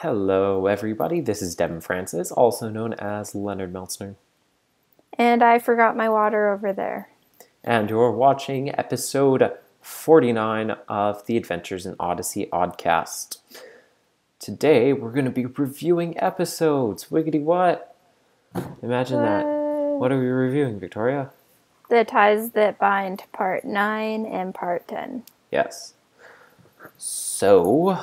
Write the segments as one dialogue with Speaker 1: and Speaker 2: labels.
Speaker 1: Hello, everybody. This is Devin Francis, also known as Leonard Meltzner.
Speaker 2: And I forgot my water over there.
Speaker 1: And you're watching episode 49 of the Adventures in Odyssey Oddcast. Today, we're going to be reviewing episodes. Wiggity what? Imagine that. What are we reviewing, Victoria?
Speaker 2: The Ties That Bind, Part 9 and Part 10.
Speaker 1: Yes. So,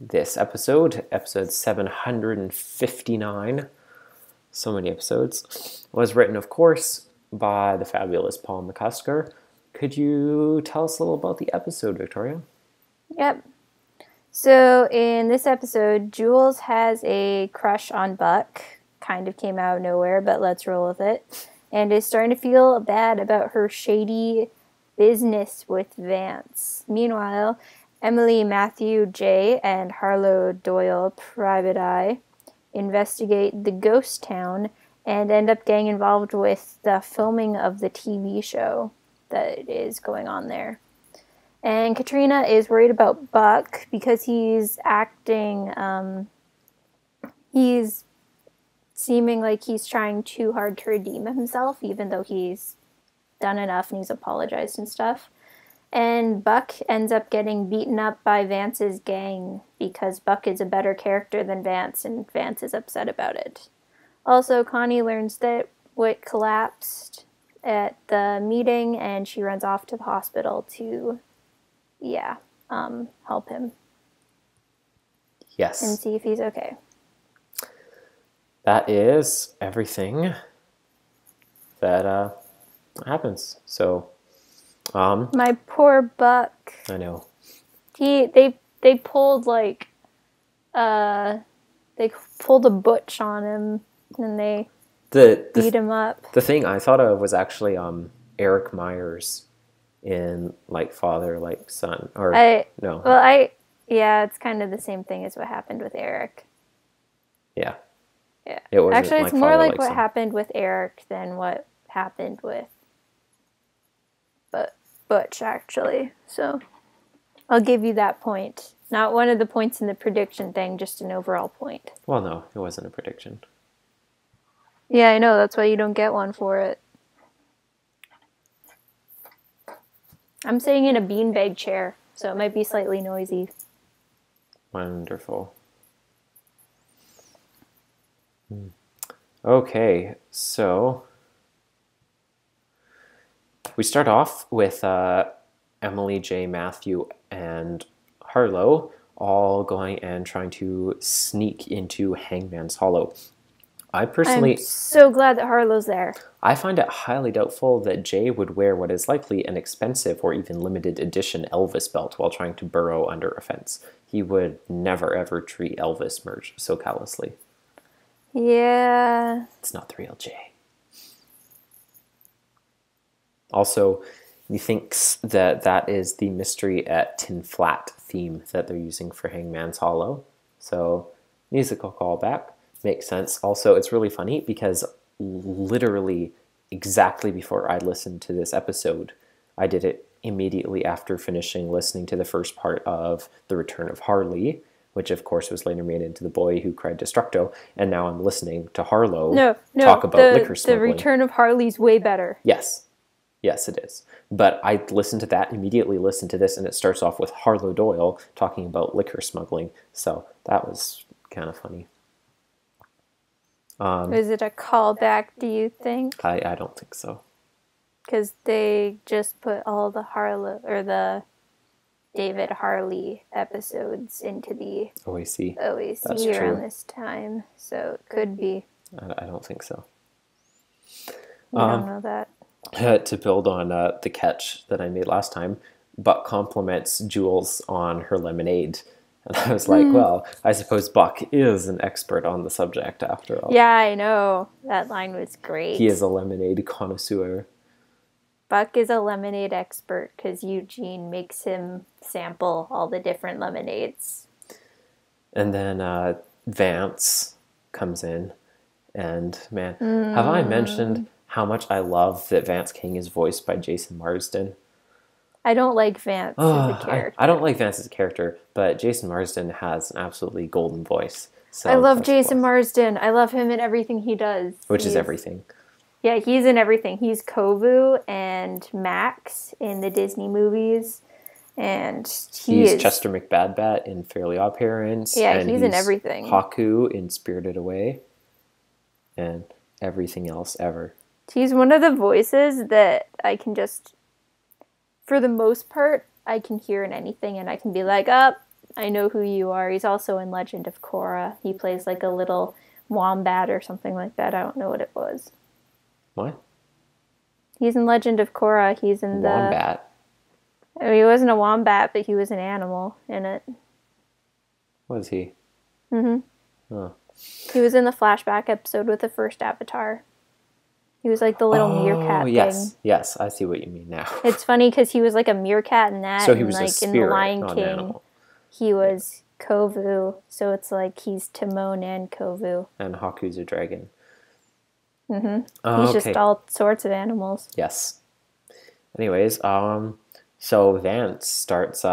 Speaker 1: this episode 759, so many episodes, was written, of course, by the fabulous Paul McCusker. Could you tell us a little about the episode, Victoria?
Speaker 2: Yep. So, in this episode, Jules has a crush on Buck. Kind of came out of nowhere, but let's roll with it. And is starting to feel bad about her shady business with Vance. Meanwhile, Emily, Matthew, Jay, and Harlow Doyle, Private Eye, investigate the ghost town and end up getting involved with the filming of the TV show that is going on there. And Katrina is worried about Buck because he's acting, he's seeming like he's trying too hard to redeem himself, even though he's done enough and he's apologized and stuff. And Buck ends up getting beaten up by Vance's gang because Buck is a better character than Vance, and Vance is upset about it. Also, Connie learns that Whit collapsed at the meeting, and she runs off to the hospital to, help him.
Speaker 1: Yes.
Speaker 2: And see if he's okay.
Speaker 1: That is everything that happens. So,
Speaker 2: My poor Buck.
Speaker 1: I know.
Speaker 2: They pulled they pulled a butch on him and they beat him up.
Speaker 1: The thing I thought of was actually Eric Myers in like Father Like Son, or no.
Speaker 2: Well, it's kind of the same thing as what happened with Eric.
Speaker 1: Yeah.
Speaker 2: Yeah.
Speaker 1: It wasn't
Speaker 2: actually, it's
Speaker 1: like
Speaker 2: more
Speaker 1: Father
Speaker 2: like
Speaker 1: Like
Speaker 2: what
Speaker 1: Son.
Speaker 2: happened with Eric than what happened with Butch, actually. So I'll give you that point. Not one of the points in the prediction thing, just an overall point.
Speaker 1: Well, no, it wasn't a prediction.
Speaker 2: Yeah, I know. That's why you don't get one for it. I'm sitting in a beanbag chair, so it might be slightly noisy.
Speaker 1: Wonderful. Okay, so we start off with Emily, Jay, Matthew, and Harlow all going and trying to sneak into Hangman's Hollow. I'm
Speaker 2: so glad that Harlow's there.
Speaker 1: I find it highly doubtful that Jay would wear what is likely an expensive or even limited edition Elvis belt while trying to burrow under a fence. He would never ever treat Elvis merch so callously.
Speaker 2: Yeah.
Speaker 1: It's not the real Jay. Also, he thinks that that is the Mystery at Tin Flat theme that they're using for Hangman's Hollow. So, musical callback. Makes sense. Also, it's really funny because literally exactly before I listened to this episode, I did it immediately after finishing listening to the first part of The Return of Harley, which of course was later made into The Boy Who Cried Destructo, and now I'm listening to Harlow talk about liquor smuggling.
Speaker 2: The Return of Harley's way better.
Speaker 1: Yes, it is. But I listened to that, immediately listened to this, and it starts off with Harlow Doyle talking about liquor smuggling, so that was kind of funny.
Speaker 2: Is it a callback, do you think?
Speaker 1: I don't think so.
Speaker 2: Because they just put all the the David Harley episodes into the
Speaker 1: OAC.
Speaker 2: OAC around this time, so it could be.
Speaker 1: I don't think so.
Speaker 2: You don't know that.
Speaker 1: To build on the catch that I made last time, Buck compliments Jules on her lemonade. And I was like, well, I suppose Buck is an expert on the subject after all.
Speaker 2: Yeah, I know. That line was great.
Speaker 1: He is a lemonade connoisseur.
Speaker 2: Buck is a lemonade expert because Eugene makes him sample all the different lemonades.
Speaker 1: And then Vance comes in. And man, have I mentioned how much I love that Vance King is voiced by Jason Marsden?
Speaker 2: I don't like Vance as a character.
Speaker 1: I don't like Vance as a character, but Jason Marsden has an absolutely golden voice. So
Speaker 2: I love Jason Marsden. I love him in everything he does.
Speaker 1: Which is everything.
Speaker 2: Yeah, he's in everything. He's Kovu and Max in the Disney movies. And he's
Speaker 1: Chester McBadbat in Fairly Odd Parents.
Speaker 2: Yeah,
Speaker 1: and
Speaker 2: he's in everything.
Speaker 1: Haku in Spirited Away. And everything else ever.
Speaker 2: He's one of the voices that I can just, for the most part, I can hear in anything and I can be like, I know who you are. He's also in Legend of Korra. He plays like a little wombat or something like that. I don't know what it was.
Speaker 1: What?
Speaker 2: He's in Legend of Korra. He's in
Speaker 1: Wombat.
Speaker 2: I mean, he wasn't a wombat, but he was an animal in it.
Speaker 1: Was he?
Speaker 2: Mm-hmm.
Speaker 1: Oh.
Speaker 2: He was in the flashback episode with the first Avatar. He was like the little meerkat thing.
Speaker 1: Yes, I see what you mean now.
Speaker 2: It's funny because he was like a meerkat in that.
Speaker 1: So he was
Speaker 2: and, like,
Speaker 1: a spirit,
Speaker 2: in The Lion
Speaker 1: not
Speaker 2: King,
Speaker 1: an animal.
Speaker 2: He was Kovu, so it's like he's Timon and Kovu.
Speaker 1: And Haku's a dragon.
Speaker 2: Mm-hmm. He's just all sorts of animals.
Speaker 1: Yes. Anyways, so Vance starts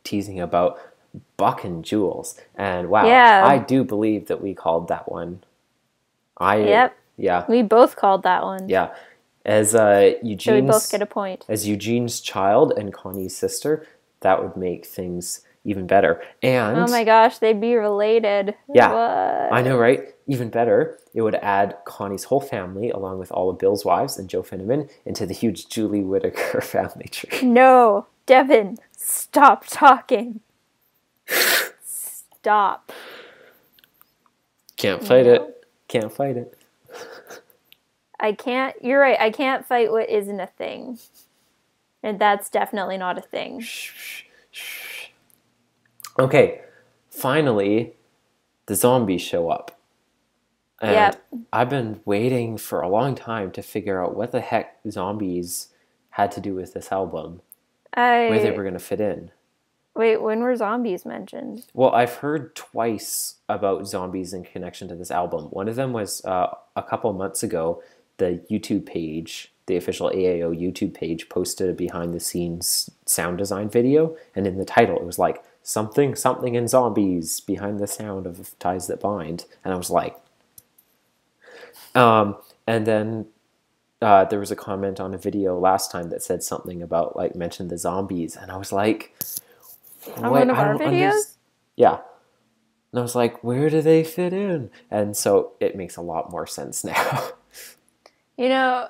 Speaker 1: teasing about Buck and Jules. And wow, I do believe that we called that one.
Speaker 2: Yep.
Speaker 1: Yeah.
Speaker 2: We both called that one.
Speaker 1: Yeah. As Eugene's...
Speaker 2: So we both get a point.
Speaker 1: As Eugene's child and Connie's sister, that would make things even better. And
Speaker 2: oh my gosh, they'd be related.
Speaker 1: Yeah.
Speaker 2: What?
Speaker 1: I know, right? Even better, it would add Connie's whole family, along with all of Bill's wives and Joe Finneman, into the huge Julie Whittaker family tree.
Speaker 2: No, Devin, stop talking. Stop.
Speaker 1: Can't fight it. Can't fight it.
Speaker 2: I can't. You're right. I can't fight what isn't a thing. And that's definitely not a thing.
Speaker 1: Shh. Okay, finally, the zombies show up. And I've been waiting for a long time to figure out what the heck zombies had to do with this album. Where they were going to fit in.
Speaker 2: Wait, when were zombies mentioned?
Speaker 1: Well, I've heard twice about zombies in connection to this album. One of them was a couple months ago, the YouTube page, the official AIOO YouTube page, posted a behind-the-scenes sound design video. And in the title, it was like, something in zombies behind the sound of Ties That Bind. And I was like... and then there was a comment on a video last time that said something about, like, mentioned the zombies. And I was like...
Speaker 2: On one of our videos?
Speaker 1: Yeah. And I was like, where do they fit in? And so it makes a lot more sense now.
Speaker 2: You know,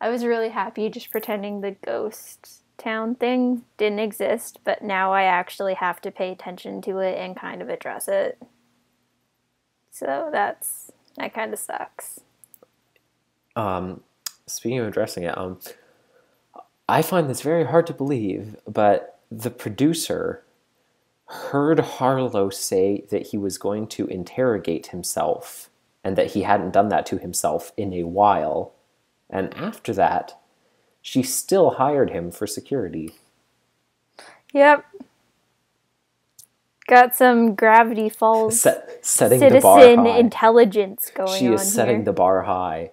Speaker 2: I was really happy just pretending the ghost town thing didn't exist, but now I actually have to pay attention to it and kind of address it. So that kind of sucks.
Speaker 1: Speaking of addressing it, I find this very hard to believe, but the producer heard Harlow say that he was going to interrogate himself and that he hadn't done that to himself in a while. And after that, she still hired him for security.
Speaker 2: Yep. Got some Gravity Falls
Speaker 1: setting
Speaker 2: citizen
Speaker 1: the bar high.
Speaker 2: Intelligence going on.
Speaker 1: She is setting the bar high.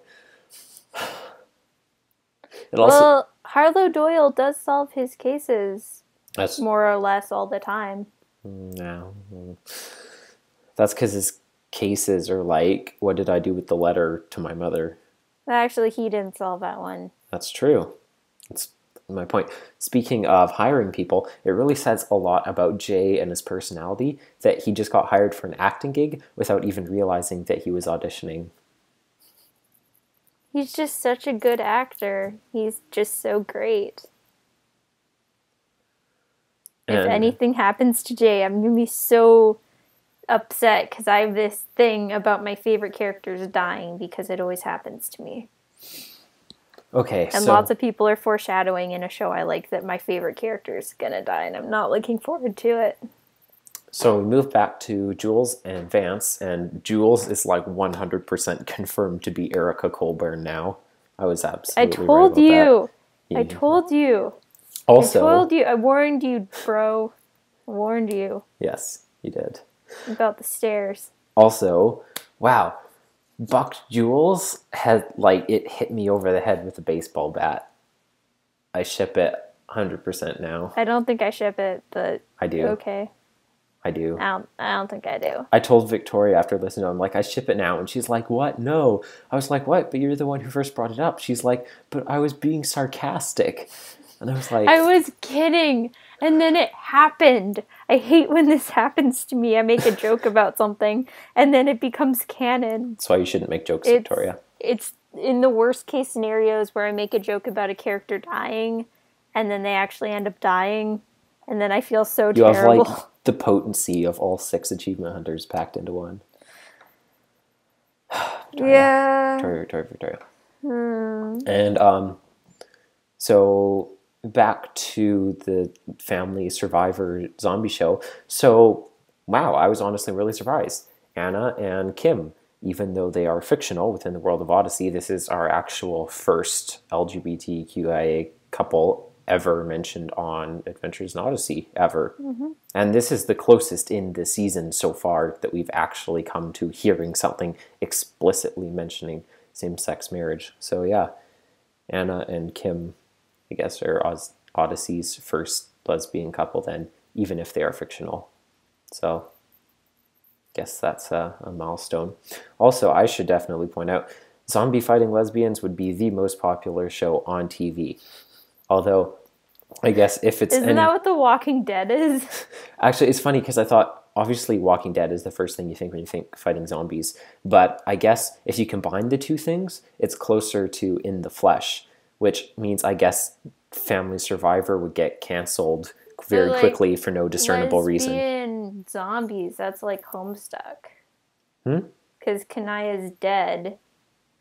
Speaker 2: Well, Harlow Doyle does solve his cases
Speaker 1: that's
Speaker 2: more or less all the time.
Speaker 1: No. That's because his cases are like, what did I do with the letter to my mother?
Speaker 2: Actually, he didn't solve that one.
Speaker 1: That's true. That's my point. Speaking of hiring people, it really says a lot about Jay and his personality that he just got hired for an acting gig without even realizing that he was auditioning.
Speaker 2: He's just such a good actor. He's just so great. And if anything happens to Jay, I'm going to be so upset because I have this thing about my favorite characters dying because it always happens to me.
Speaker 1: Okay,
Speaker 2: and lots of people are foreshadowing in a show I like that my favorite character is going to die, and I'm not looking forward to it.
Speaker 1: So we move back to Jules and Vance, and Jules is like 100% confirmed to be Erica Colburn now. I was absolutely
Speaker 2: I told
Speaker 1: right about
Speaker 2: you.
Speaker 1: That.
Speaker 2: I told you.
Speaker 1: Also,
Speaker 2: I told you. I warned you, bro. I warned you.
Speaker 1: Yes, you did.
Speaker 2: About the stairs.
Speaker 1: Also, wow. Buck Jules had, like, it hit me over the head with a baseball bat. I ship it 100% now.
Speaker 2: I don't think I ship it, but
Speaker 1: I do.
Speaker 2: okay.
Speaker 1: I do.
Speaker 2: I don't think I do.
Speaker 1: I told Victoria after listening to it, I'm like, I ship it now. And she's like, what? No. I was like, what? But you're the one who first brought it up. She's like, but I was being sarcastic. And I was like...
Speaker 2: I was kidding. And then it happened. I hate when this happens to me. I make a joke about something, and then it becomes canon.
Speaker 1: That's why you shouldn't make jokes, Victoria.
Speaker 2: It's in the worst case scenarios where I make a joke about a character dying, and then they actually end up dying, and then I feel so terrible.
Speaker 1: You have, like, the potency of all 6 achievement hunters packed into one.
Speaker 2: Yeah.
Speaker 1: Victoria. And, so... back to the family survivor zombie show. So, wow, I was honestly really surprised. Anna and Kim, even though they are fictional within the world of Odyssey, this is our actual first LGBTQIA couple ever mentioned on Adventures in Odyssey, ever. Mm-hmm. And this is the closest in the season so far that we've actually come to hearing something explicitly mentioning same-sex marriage. So, yeah, Anna and Kim, I guess, are Odyssey's first lesbian couple then, even if they are fictional. So, I guess that's a milestone. Also, I should definitely point out, zombie fighting lesbians would be the most popular show on TV. Although, I guess if it's...
Speaker 2: Isn't that what The Walking Dead is?
Speaker 1: Actually, it's funny because I thought, obviously, Walking Dead is the first thing you think when you think fighting zombies. But I guess if you combine the two things, it's closer to In the Flesh, which means, I guess, Family Survivor would get canceled very quickly for no discernible reason.
Speaker 2: Lesbian zombies, that's like Homestuck.
Speaker 1: Hmm?
Speaker 2: Because Kanaya's dead,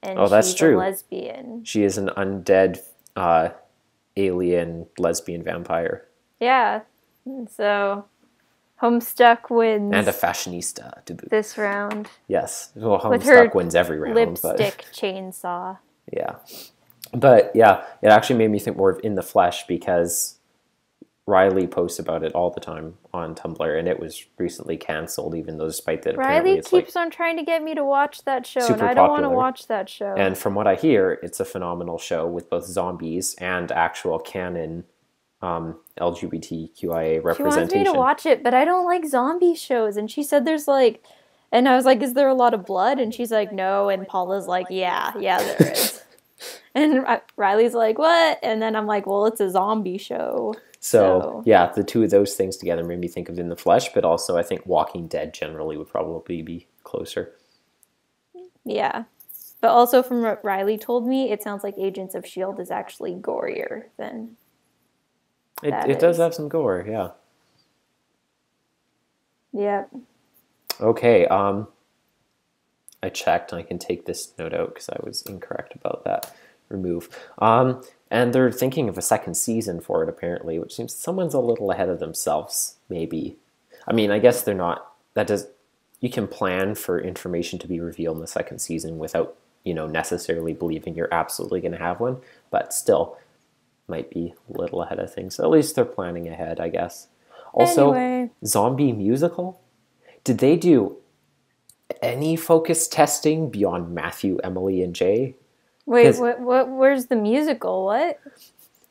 Speaker 2: and
Speaker 1: that's true.
Speaker 2: A lesbian.
Speaker 1: She is an undead alien lesbian vampire.
Speaker 2: Yeah. So, Homestuck wins.
Speaker 1: And a fashionista to boot.
Speaker 2: This round.
Speaker 1: Yes. Well, Homestuck wins every round.
Speaker 2: Lipstick chainsaw.
Speaker 1: Yeah. But yeah, it actually made me think more of In the Flesh because Riley posts about it all the time on Tumblr, and it was recently canceled, even though despite that apparently it's
Speaker 2: Riley keeps on trying to get me to watch that show, and I don't want to watch that show.
Speaker 1: And from what I hear, it's a phenomenal show with both zombies and actual canon LGBTQIA representation. She wants
Speaker 2: me to watch it, but I don't like zombie shows. And she said there's like, and I was like, is there a lot of blood? And she's like, no. And Paula's like, yeah, there is. And Riley's like, what? And then I'm like, well, it's a zombie show.
Speaker 1: So, yeah, the two of those things together made me think of In the Flesh, but also I think Walking Dead generally would probably be closer.
Speaker 2: Yeah. But also from what Riley told me, it sounds like Agents of S.H.I.E.L.D. is actually gorier than
Speaker 1: it does have some gore, yeah.
Speaker 2: Yep.
Speaker 1: Okay, I checked, and I can take this note out because I was incorrect about that. Remove. And they're thinking of a second season for it, apparently, which seems someone's a little ahead of themselves, maybe. I mean, I guess they're not. You can plan for information to be revealed in the second season without, necessarily believing you're absolutely going to have one, but still might be a little ahead of things. At least they're planning ahead, I guess. Also, anyway. Zombie musical? Did they do any focus testing beyond Matthew, Emily, and Jay?
Speaker 2: Wait, what? Where's the musical? What?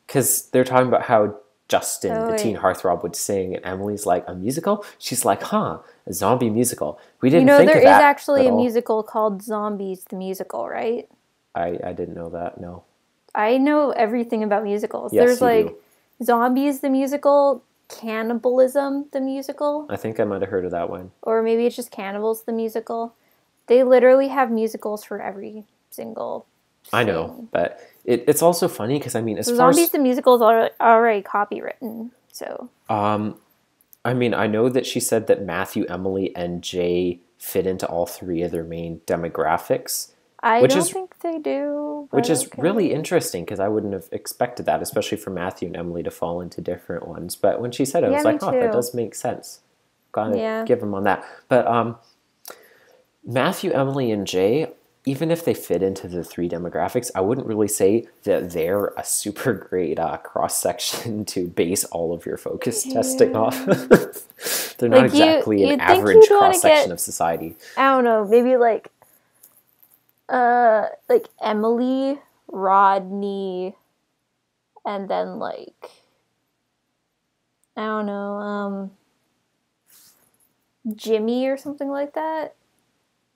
Speaker 1: Because they're talking about how Justin, the teen heartthrob, would sing, and Emily's like, a musical? She's like, a zombie musical. We didn't think of that.
Speaker 2: There is actually a musical called Zombies the Musical, right?
Speaker 1: I didn't know that, no.
Speaker 2: I know everything about musicals.
Speaker 1: Yes,
Speaker 2: There's like Zombies the Musical, Cannibalism the Musical.
Speaker 1: I think I might have heard of that one.
Speaker 2: Or maybe it's just Cannibals the Musical. They literally have musicals for every single thing.
Speaker 1: I know, but it's also funny because, I mean, as far
Speaker 2: Zombies
Speaker 1: as...
Speaker 2: the Musical is already copywritten, so...
Speaker 1: I mean, I know that she said that Matthew, Emily, and Jay fit into all three of their main demographics.
Speaker 2: I don't think they do.
Speaker 1: Which is really interesting because I wouldn't have expected that, especially for Matthew and Emily to fall into different ones. But when she said it, I was like, that does make sense. Gotta give them on that. But Matthew, Emily, and Jay, even if they fit into the three demographics, I wouldn't really say that they're a super great cross-section to base all of your focus testing off. They're not exactly an average cross-section of society.
Speaker 2: I don't know, maybe like Emily, Rodney, and then like I don't know, Jimmy or something like that.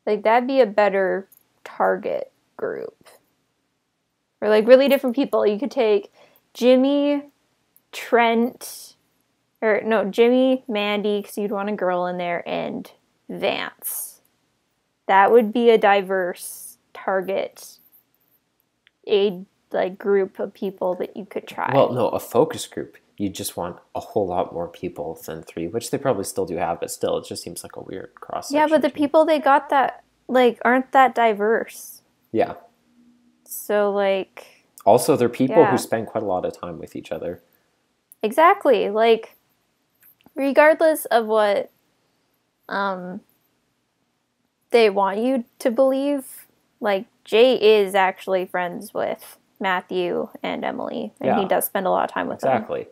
Speaker 2: Like, that'd be a better target group. Or, like, really different people. You could take Jimmy, Trent, or no, Jimmy, Mandy, because you'd want a girl in there, and Vance. That would be a diverse target, like, group of people that you could try.
Speaker 1: Well, no, a focus group. You just want a whole lot more people than 3, which they probably still do have, but still, it just seems like a weird cross-section.
Speaker 2: Yeah, but the people they got that, like, aren't that diverse.
Speaker 1: Yeah.
Speaker 2: So, like...
Speaker 1: Also, they're people who spend quite a lot of time with each other.
Speaker 2: Exactly. Like, regardless of what they want you to believe, like, Jay is actually friends with Matthew and Emily, and he does spend a lot of time with them.
Speaker 1: Exactly.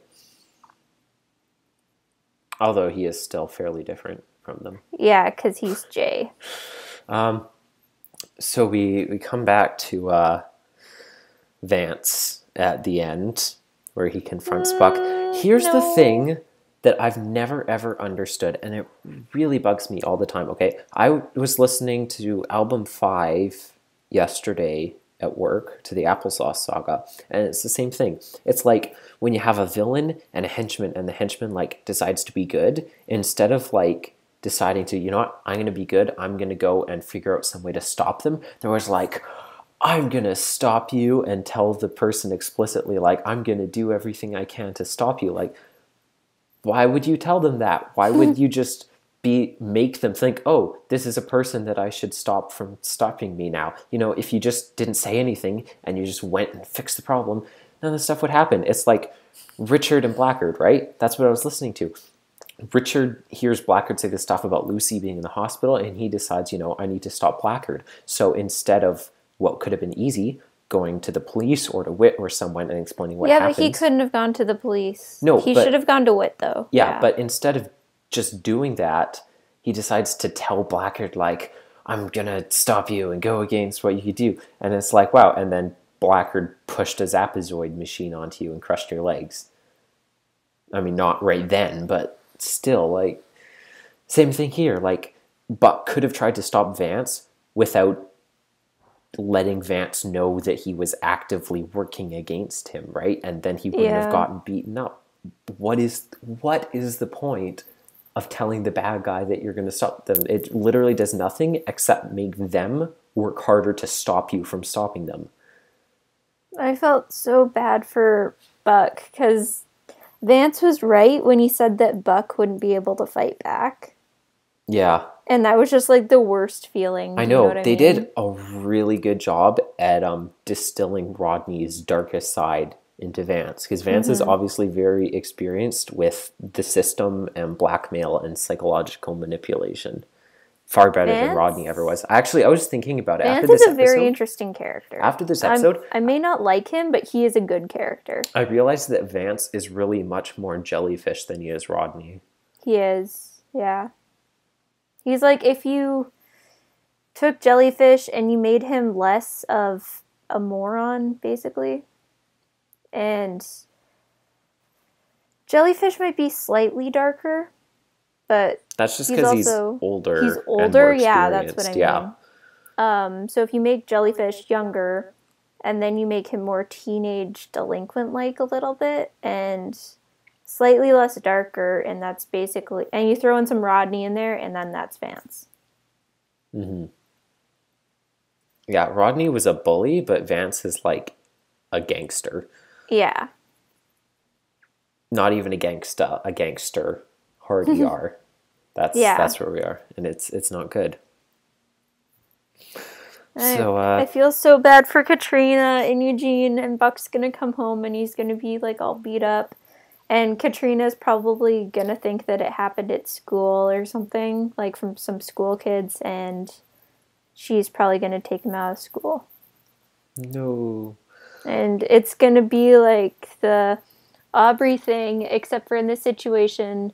Speaker 1: Although he is still fairly different from them.
Speaker 2: Yeah, because he's Jay.
Speaker 1: So we come back to Vance at the end, where he confronts Buck. Here's the thing that I've never ever understood, and it really bugs me all the time. Okay, I was listening to album 5 yesterday at work, to the Applesauce Saga, and it's the same thing. It's like when you have a villain and a henchman, and the henchman like decides to be good, instead of like deciding to, you know what, I'm going to be good, I'm going to go and figure out some way to stop them. There was like, I'm going to stop you, and tell the person explicitly, like, I'm going to do everything I can to stop you. Like, why would you tell them that? Why would you just make them think, oh, this is a person that I should stop from stopping me now? You know, if you just didn't say anything and you just went and fixed the problem, none of this stuff would happen. It's like Richard and Blackguard, right? That's what I was listening to. Richard hears Blackguard say this stuff about Lucy being in the hospital, and he decides, you know, I need to stop Blackguard. So instead of what could have been easy, going to the police or to Whit or someone and explaining what happened.
Speaker 2: Yeah, but he couldn't have gone to the police.
Speaker 1: No,
Speaker 2: he should have gone to Whit, though.
Speaker 1: Yeah, but instead of just doing that, he decides to tell Blackguard, like, I'm going to stop you and go against what you do. And it's like, wow. And then Blackguard pushed a Zapazoid machine onto you and crushed your legs. I mean, not right then, but still, like, same thing here. Like, Buck could have tried to stop Vance without letting Vance know that he was actively working against him, right? And then he wouldn't have gotten beaten up. What is the point of telling the bad guy that you're going to stop them? It literally does nothing except make them work harder to stop you from stopping them.
Speaker 2: I felt so bad for Buck, because Vance was right when he said that Buck wouldn't be able to fight back.
Speaker 1: Yeah.
Speaker 2: And that was just like the worst feeling.
Speaker 1: I know. They did a really good job at distilling Rodney's darkest side into Vance, because Vance is obviously very experienced with the system and blackmail and psychological manipulation. Far better than Rodney ever was. Actually, I was thinking about it.
Speaker 2: Vance is a very interesting character.
Speaker 1: After this episode,
Speaker 2: I may not like him, but he is a good character.
Speaker 1: I realized that Vance is really much more jellyfish than he is Rodney.
Speaker 2: He is, yeah. He's like, if you took Jellyfish and you made him less of a moron, basically. And Jellyfish might be slightly darker, but
Speaker 1: that's just because he's older.
Speaker 2: He's older, yeah, that's what I mean. So if you make Jellyfish younger, and then you make him more teenage delinquent-like a little bit, and slightly less darker, and that's basically... And you throw in some Rodney in there, and then that's Vance.
Speaker 1: Mm-hmm. Yeah, Rodney was a bully, but Vance is like a gangster.
Speaker 2: Yeah.
Speaker 1: Not even a gangster. Hard ER. That's where we are, and it's not good.
Speaker 2: I feel so bad for Katrina and Eugene, and Buck's gonna come home and he's gonna be like all beat up. And Katrina's probably gonna think that it happened at school or something, like from some school kids, and she's probably gonna take him out of school.
Speaker 1: No.
Speaker 2: And it's gonna be like the Aubrey thing, except for in this situation,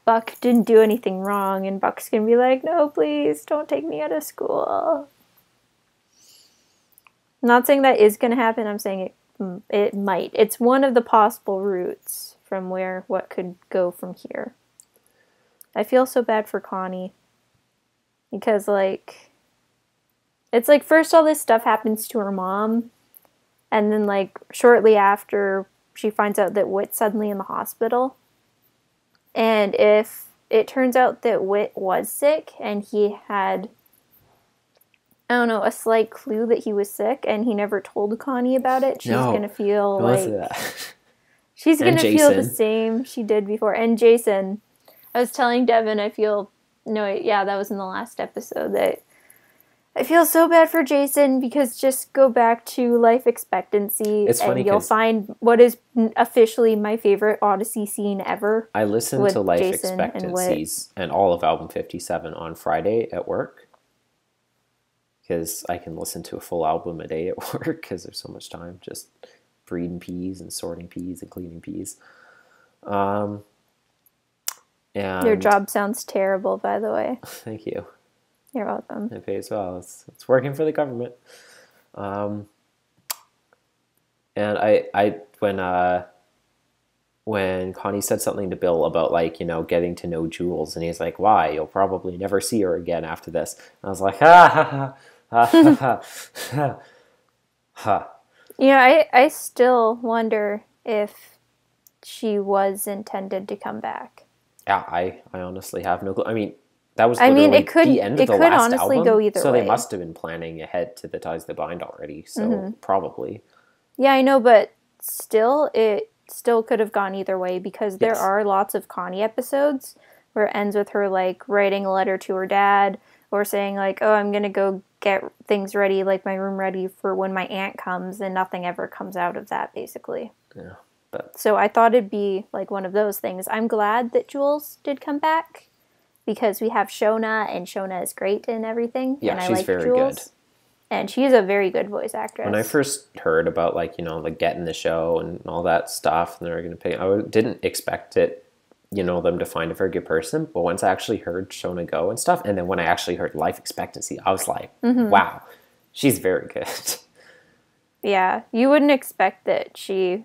Speaker 2: Buck didn't do anything wrong, and Buck's gonna be like, no, please, don't take me out of school. I'm not saying that is gonna happen, I'm saying it might. It's one of the possible routes from what could go from here. I feel so bad for Connie. Because, like, it's like first all this stuff happens to her mom, and then, like, shortly after, she finds out that Whit's suddenly in the hospital. And if it turns out that Whit was sick, and he had, I don't know, a slight clue that he was sick, and he never told Connie about it, she's going to feel like... She's going to feel the same she did before. And Jason... I was telling Devin, that was in the last episode, that I feel so bad for Jason because just go back to life expectancy and you'll find what is officially my favorite Odyssey scene ever.
Speaker 1: I listened to Life Jason Expectancies and all of album 57 on Friday at work because I can listen to a full album a day at work because there's so much time just breeding peas and sorting peas and cleaning peas. And
Speaker 2: your job sounds terrible, by the way.
Speaker 1: Thank you.
Speaker 2: You're welcome.
Speaker 1: It pays well. It's working for the government. And when Connie said something to Bill about, like, you know, getting to know Jules, and he's like, "Why? You'll probably never see her again after this." And I was like, ha ha ha ha ha ha ha.
Speaker 2: Yeah, I still wonder if she was intended to come back.
Speaker 1: Yeah, I honestly have no clue. I mean, that was literally the end of the last album.
Speaker 2: Go either
Speaker 1: so
Speaker 2: way.
Speaker 1: They must have been planning ahead to the Ties That Bind already. So probably.
Speaker 2: Yeah, I know, but still, it still could have gone either way because there are lots of Connie episodes where it ends with her, like, writing a letter to her dad or saying, like, "Oh, I'm going to go get things ready, like my room ready for when my aunt comes," and nothing ever comes out of that, basically.
Speaker 1: Yeah.
Speaker 2: So I thought it'd be like one of those things. I'm glad that Jules did come back because we have Shona, and Shona is great in everything.
Speaker 1: Yeah,
Speaker 2: and I
Speaker 1: she's
Speaker 2: like
Speaker 1: very
Speaker 2: Jules,
Speaker 1: good.
Speaker 2: And she's a very good voice actress.
Speaker 1: When I first heard about, like, you know, like getting the show and all that stuff, and they were going to pay, I didn't expect it, you know, them to find a very good person. But once I actually heard Shona go and stuff, and then when I actually heard Life Expectancy, I was like, wow, she's very good.
Speaker 2: Yeah, you wouldn't expect that she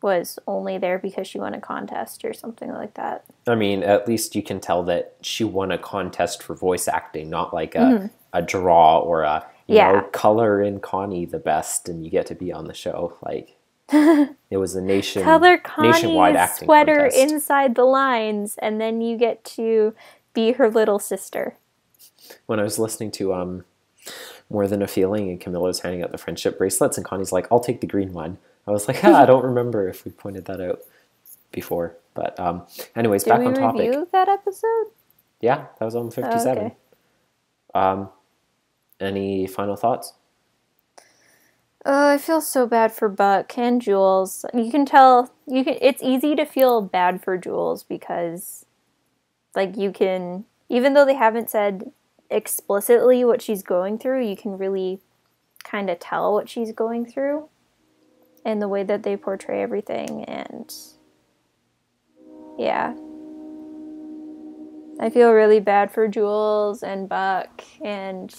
Speaker 2: was only there because she won a contest or something like that.
Speaker 1: I mean, at least you can tell that she won a contest for voice acting, not like a draw or a, you know, color in Connie the best and you get to be on the show. Like, it was a nationwide acting
Speaker 2: sweater
Speaker 1: contest.
Speaker 2: Inside the lines, and then you get to be her little sister.
Speaker 1: When I was listening to More Than a Feeling and Camilla was handing out the friendship bracelets and Connie's like, "I'll take the green one." I was like, I don't remember if we pointed that out before. But anyways, back on topic.
Speaker 2: Did we review that episode?
Speaker 1: Yeah, that was on 57.
Speaker 2: Oh, okay.
Speaker 1: Any final thoughts?
Speaker 2: Oh, I feel so bad for Buck and Jules. You can tell, it's easy to feel bad for Jules because, like, you can, even though they haven't said explicitly what she's going through, you can really kind of tell what she's going through. And the way that they portray everything, and yeah. I feel really bad for Jules and Buck and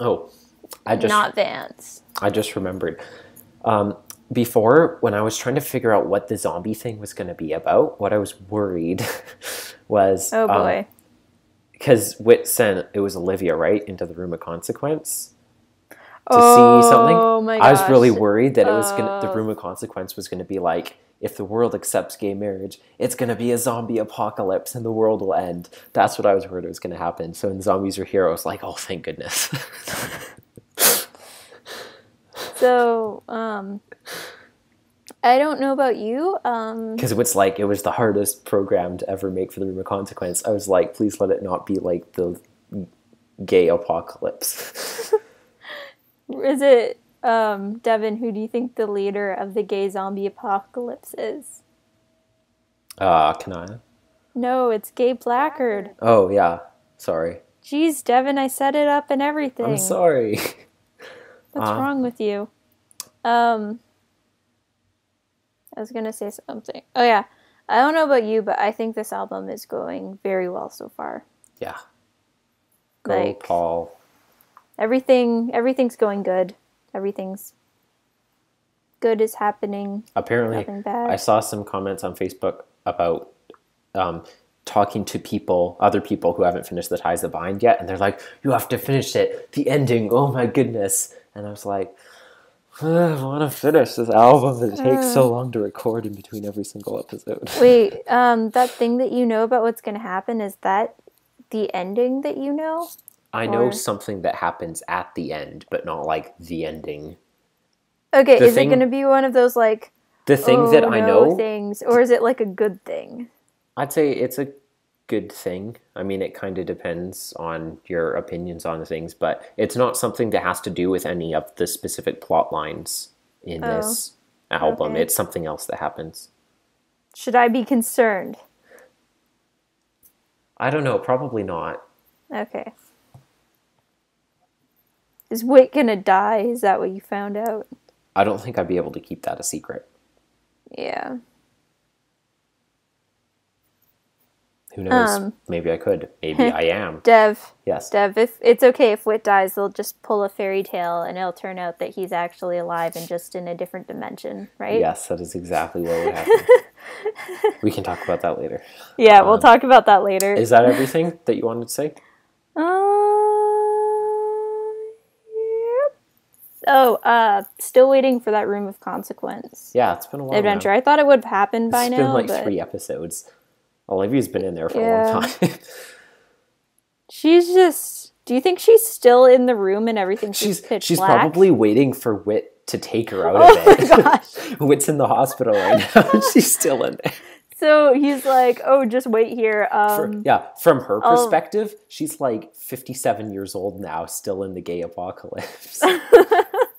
Speaker 2: not Vance.
Speaker 1: I just remembered. Before, when I was trying to figure out what the zombie thing was going to be about, what I was worried was...
Speaker 2: Oh boy.
Speaker 1: Because Whit sent, it was Olivia, right, into the Room of Consequence to see something.
Speaker 2: Oh my gosh.
Speaker 1: I was really worried that it was the Room of Consequence was going to be like, if the world accepts gay marriage, it's going to be a zombie apocalypse and the world will end. That's what I was worried was going to happen. So when zombies were here, I was like, oh, thank goodness.
Speaker 2: So, I don't know about you.
Speaker 1: Because it's like, it was the hardest program to ever make for the Room of Consequence. I was like, please let it not be like the gay apocalypse.
Speaker 2: Is it, Devin, who do you think the leader of the gay zombie apocalypse is?
Speaker 1: Kanaya?
Speaker 2: No, it's Gabe Blackard.
Speaker 1: Oh, yeah. Sorry.
Speaker 2: Jeez, Devin, I set it up and everything.
Speaker 1: I'm sorry.
Speaker 2: What's wrong with you? I was going to say something. Oh, yeah. I don't know about you, but I think this album is going very well so far.
Speaker 1: Yeah. Go, Paul.
Speaker 2: Everything's going good. Everything's good is happening.
Speaker 1: Apparently,
Speaker 2: nothing bad.
Speaker 1: I saw some comments on Facebook about talking to other people who haven't finished The Ties That Bind yet, and they're like, you have to finish it, the ending, oh my goodness. And I was like, I want to finish this album. It takes so long to record in between every single episode.
Speaker 2: Wait, that thing that you know about what's going to happen, is that the ending that you know?
Speaker 1: I know something that happens at the end, but not like the ending.
Speaker 2: Okay, is it going to be one of those like
Speaker 1: the thing that I know
Speaker 2: things, or is it like a good thing?
Speaker 1: I'd say it's a good thing. I mean, it kind of depends on your opinions on things, but it's not something that has to do with any of the specific plot lines in this album.
Speaker 2: Okay.
Speaker 1: It's something else that happens.
Speaker 2: Should I be concerned?
Speaker 1: I don't know. Probably not.
Speaker 2: Okay. Is Whit gonna die? Is that what you found out?
Speaker 1: I don't think I'd be able to keep that a secret.
Speaker 2: Yeah.
Speaker 1: Who knows? Maybe I could. Maybe I am.
Speaker 2: Dev.
Speaker 1: Yes.
Speaker 2: Dev, if it's okay if Whit dies, they'll just pull a fairy tale and it'll turn out that he's actually alive and just in a different dimension, right?
Speaker 1: Yes, that is exactly what would happen. We can talk about that later.
Speaker 2: Yeah, we'll talk about that later.
Speaker 1: Is that everything that you wanted to say?
Speaker 2: Yep. Oh, still waiting for that Room of Consequence.
Speaker 1: Yeah, it's been a while
Speaker 2: adventure.
Speaker 1: now.
Speaker 2: I thought it would have happened by now.
Speaker 1: It's been like
Speaker 2: but
Speaker 1: 3 episodes. Olivia's been in there for a long time.
Speaker 2: She's just... Do you think she's still in the room and everything's just pitch
Speaker 1: She's
Speaker 2: black?
Speaker 1: Probably waiting for Whit to take her out of it.
Speaker 2: Oh my gosh.
Speaker 1: Whit's in the hospital right now and she's still in there.
Speaker 2: So he's like, oh, just wait here.
Speaker 1: From her perspective, she's like 57 years old now, still in the gay apocalypse.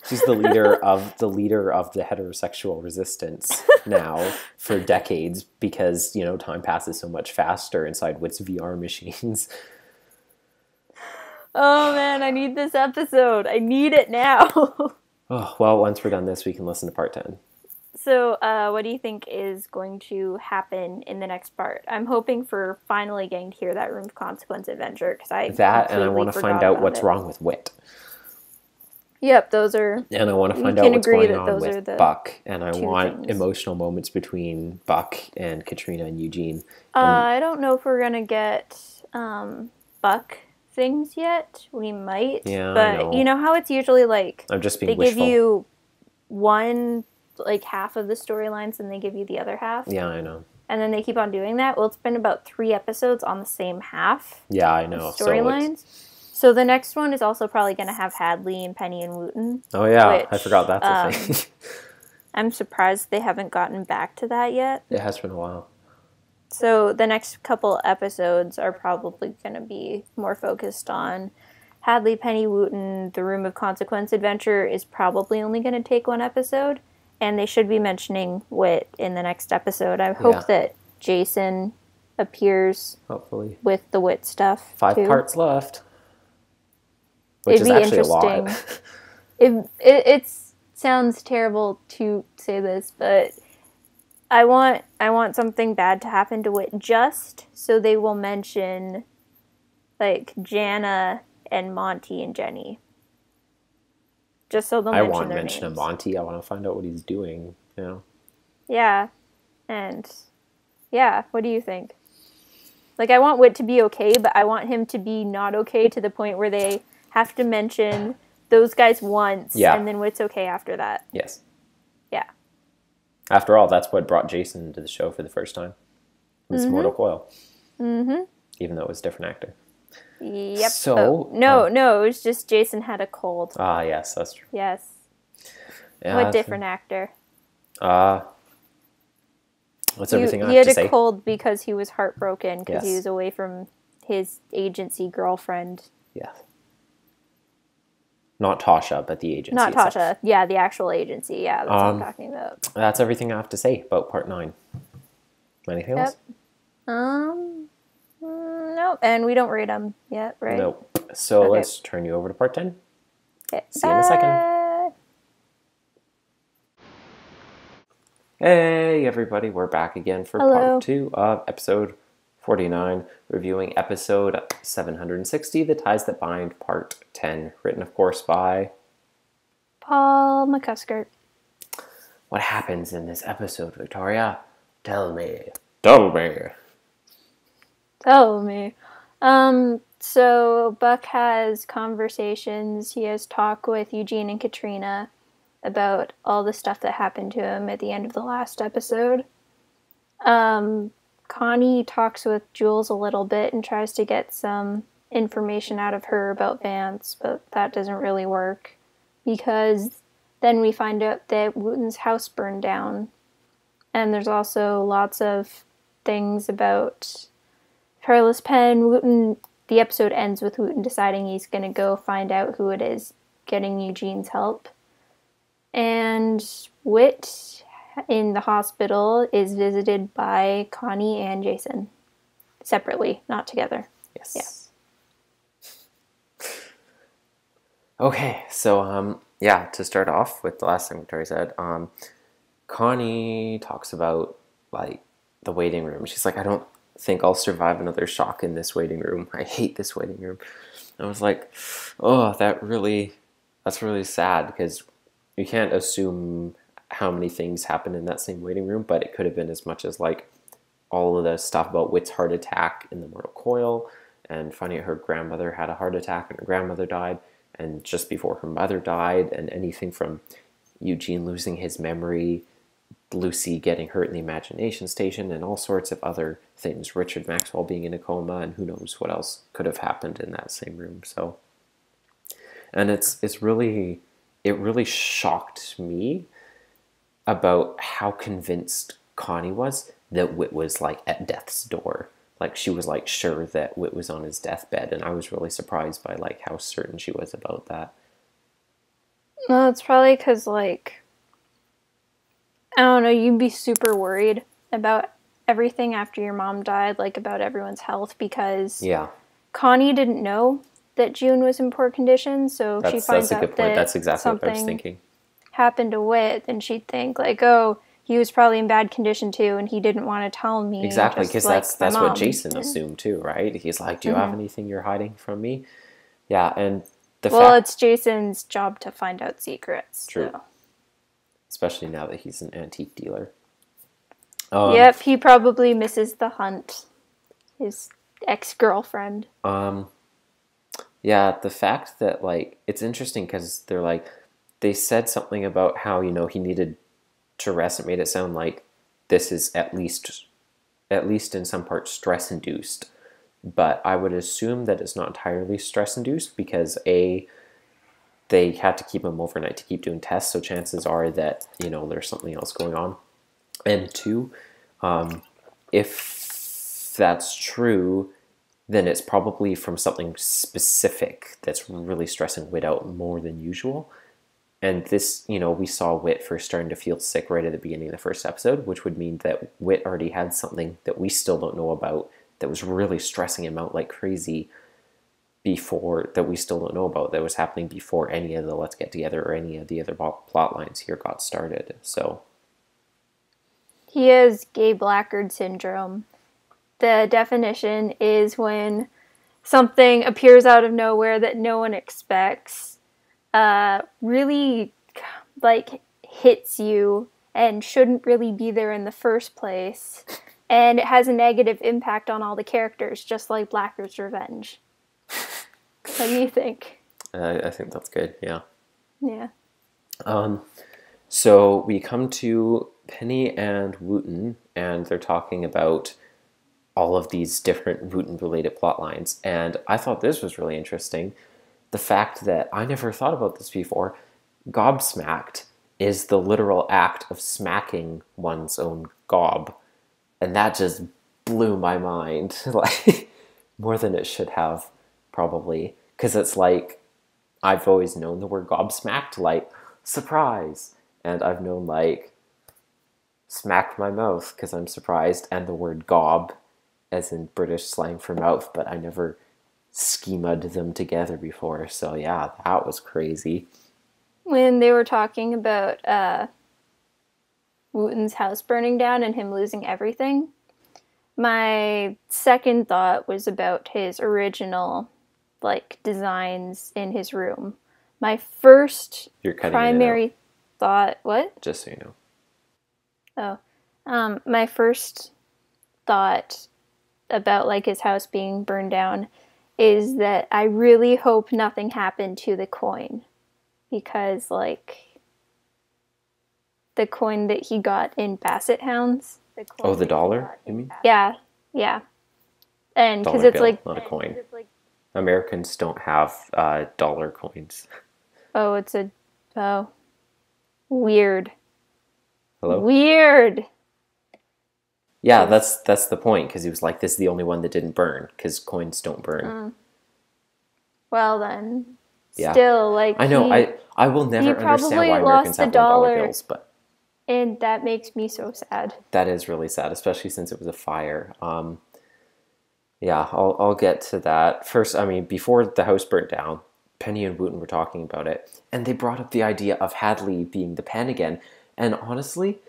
Speaker 1: She's the leader of the heterosexual resistance now for decades because, you know, time passes so much faster inside Whit's VR machines.
Speaker 2: Oh man, I need this episode. I need it now.
Speaker 1: Oh, well, once we're done this, we can listen to part 10.
Speaker 2: So, what do you think is going to happen in the next part? I'm hoping for finally getting to hear that Room of Consequence adventure because I
Speaker 1: want to find out what's wrong with Whit.
Speaker 2: Yep, those are...
Speaker 1: And I want to find out what's going on with Buck. And I want emotional moments between Buck and Katrina and Eugene.
Speaker 2: I don't know if we're going to get Buck things yet. We might.
Speaker 1: Yeah,
Speaker 2: but
Speaker 1: I know.
Speaker 2: You know how it's usually like...
Speaker 1: I'm just being
Speaker 2: they
Speaker 1: wishful.
Speaker 2: give you one, like, half of the storylines and they give you the other half.
Speaker 1: Yeah, I know.
Speaker 2: And then they keep on doing that. Well, it's been about 3 episodes on the same half.
Speaker 1: Yeah, I know.
Speaker 2: Storylines. So the next one is also probably going to have Hadley and Penny and Wooton.
Speaker 1: Oh yeah, I forgot that's a thing.
Speaker 2: I'm surprised they haven't gotten back to that yet.
Speaker 1: It has been a while.
Speaker 2: So the next couple episodes are probably going to be more focused on Hadley, Penny, Wooton. The Room of Consequence adventure is probably only going to take 1 episode. And they should be mentioning Whit in the next episode. I hope that Jason appears
Speaker 1: hopefully
Speaker 2: with the Whit stuff
Speaker 1: 5
Speaker 2: too.
Speaker 1: parts left. Which
Speaker 2: It'd
Speaker 1: is
Speaker 2: be
Speaker 1: actually
Speaker 2: interesting.
Speaker 1: a lot.
Speaker 2: It sounds terrible to say this, but I want something bad to happen to Whit just so they will mention like Jana and Monty and Jenny. Just so they'll mention their names. I want mention of
Speaker 1: Monty. I want to find out what he's doing. You know.
Speaker 2: Yeah, and yeah. What do you think? Like, I want Whit to be okay, but I want him to be not okay to the point where they have to mention those guys once, and then Whit's okay after that.
Speaker 1: Yes.
Speaker 2: Yeah.
Speaker 1: After all, that's what brought Jason into the show for the first time. This Mortal Coil. Mm-hmm. Even though it was a different actor.
Speaker 2: Yep.
Speaker 1: So...
Speaker 2: No, it was just Jason had a cold.
Speaker 1: Ah, yes, that's true.
Speaker 2: Yes. What different actor?
Speaker 1: What's everything I have to say?
Speaker 2: He had a cold because he was heartbroken because he was away from his agency girlfriend.
Speaker 1: Yes. Not Tasha, but the agency.
Speaker 2: Not
Speaker 1: itself.
Speaker 2: Tasha. Yeah, the actual agency. Yeah, that's what I'm talking about.
Speaker 1: That's everything I have to say about part 9. Anything else?
Speaker 2: Nope. And we don't rate them yet, right?
Speaker 1: Nope. So let's turn you over to part 10.
Speaker 2: Okay.
Speaker 1: See you in a second. Hey, everybody. We're back again for part 2 of episode 49, reviewing episode 760, The Ties That Bind, part 10, written, of course, by
Speaker 2: Paul McCusker.
Speaker 1: what happens in this episode, Victoria? Tell me. Tell me.
Speaker 2: Tell me. So Buck has conversations. He has talk with Eugene and Katrina about all the stuff that happened to him at the end of the last episode. Connie talks with Jules a little bit and tries to get some information out of her about Vance, but that doesn't really work because then we find out that Wooton's house burned down. And there's also lots of things about Charles Penn. Wooton, the episode ends with Wooton deciding he's going to go find out who it is getting Eugene's help. And Whit in the hospital is visited by Connie and Jason. Separately, not together.
Speaker 1: Yes. Yeah. Okay, so, to start off with the last thing Victoria said, Connie talks about, like, the waiting room. She's like, I don't think I'll survive another shock in this waiting room. I hate this waiting room. I was like, oh, that's really sad, because you can't assume how many things happen in that same waiting room, but it could have been as much as, like, all of the stuff about Whit's heart attack in the mortal coil, and finding out her grandmother had a heart attack and her grandmother died, and just before her mother died, and anything from Eugene losing his memory, Lucy getting hurt in the imagination station, and all sorts of other things. Richard Maxwell being in a coma, and who knows what else could have happened in that same room. So, and it really shocked me about how convinced Connie was that Whit was, like, at death's door. Like, she was, like, sure that Whit was on his deathbed, and I was really surprised by, like, how certain she was about that.
Speaker 2: Well, it's probably because, like, I don't know, you'd be super worried about everything after your mom died, like, about everyone's health, because Connie didn't know that June was in poor condition, so if she finds out that
Speaker 1: that's exactly what I was thinking.
Speaker 2: Happened to Whit, then she'd think, like, oh, he was probably in bad condition too, and he didn't want to tell me.
Speaker 1: Exactly, because that's what Jason assumed too, right? He's like, do you have anything you're hiding from me? Yeah, and
Speaker 2: it's Jason's job to find out secrets.
Speaker 1: True. So. Especially now that he's an antique dealer.
Speaker 2: Yep, he probably misses the hunt. His ex-girlfriend.
Speaker 1: Yeah, the fact that, like, it's interesting because they're like, they said something about how, he needed to rest. It made it sound like this is at least in some part stress-induced. But I would assume that it's not entirely stress-induced because, A, they had to keep him overnight to keep doing tests, so chances are that, there's something else going on. And 2, if that's true, then it's probably from something specific that's really stressing Whit out more than usual. And this, we saw Whit first starting to feel sick right at the beginning of the first episode, which would mean that Whit already had something that we still don't know about that was really stressing him out like crazy before, that we still don't know about, that was happening before any of the Let's Get Together or any of the other plot lines here got started. So
Speaker 2: he has gay blackguard syndrome. The definition is when something appears out of nowhere that no one expects, really, like, hits you and shouldn't really be there in the first place, and it has a negative impact on all the characters, just like Blackguard's Revenge. What do you think?
Speaker 1: I think that's good, yeah.
Speaker 2: Yeah.
Speaker 1: So we come to Penny and Wooton, and they're talking about all of these different Wooton-related plot lines, and I thought this was really interesting. The fact that I never thought about this before, gobsmacked is the literal act of smacking one's own gob, and that just blew my mind, like, more than it should have, probably, because it's like, I've always known the word gobsmacked, like, surprise, and I've known, like, smack my mouth because I'm surprised, and the word gob, as in British slang for mouth, but I never schemaed them together before, so yeah, that was crazy.
Speaker 2: When they were talking about Wooton's house burning down and him losing everything, my second thought was about his original, like, designs in his room. My first primary thought, what?
Speaker 1: Just so you know.
Speaker 2: Oh, my first thought about like his house being burned down is that I really hope nothing happened to the coin, because like the coin that he got in Basset Hounds.
Speaker 1: Oh, the dollar, you mean?
Speaker 2: Yeah, yeah. And because
Speaker 1: Dollar
Speaker 2: it's
Speaker 1: bill,
Speaker 2: like,
Speaker 1: not a coin. Americans don't have dollar coins.
Speaker 2: oh, it's a, oh, weird.
Speaker 1: Hello?
Speaker 2: Weird.
Speaker 1: Yeah, that's the point, because he was like, this is the only one that didn't burn, because coins don't burn.
Speaker 2: Well then,
Speaker 1: Yeah.
Speaker 2: still, like,
Speaker 1: I know, I will never understand why Americans have $1 bills, but
Speaker 2: and that makes me so sad.
Speaker 1: that is really sad, especially since it was a fire. Yeah, I'll get to that. First, I mean, before the house burnt down, Penny and Wooton were talking about it, and they brought up the idea of Hadley being the pen again. And honestly,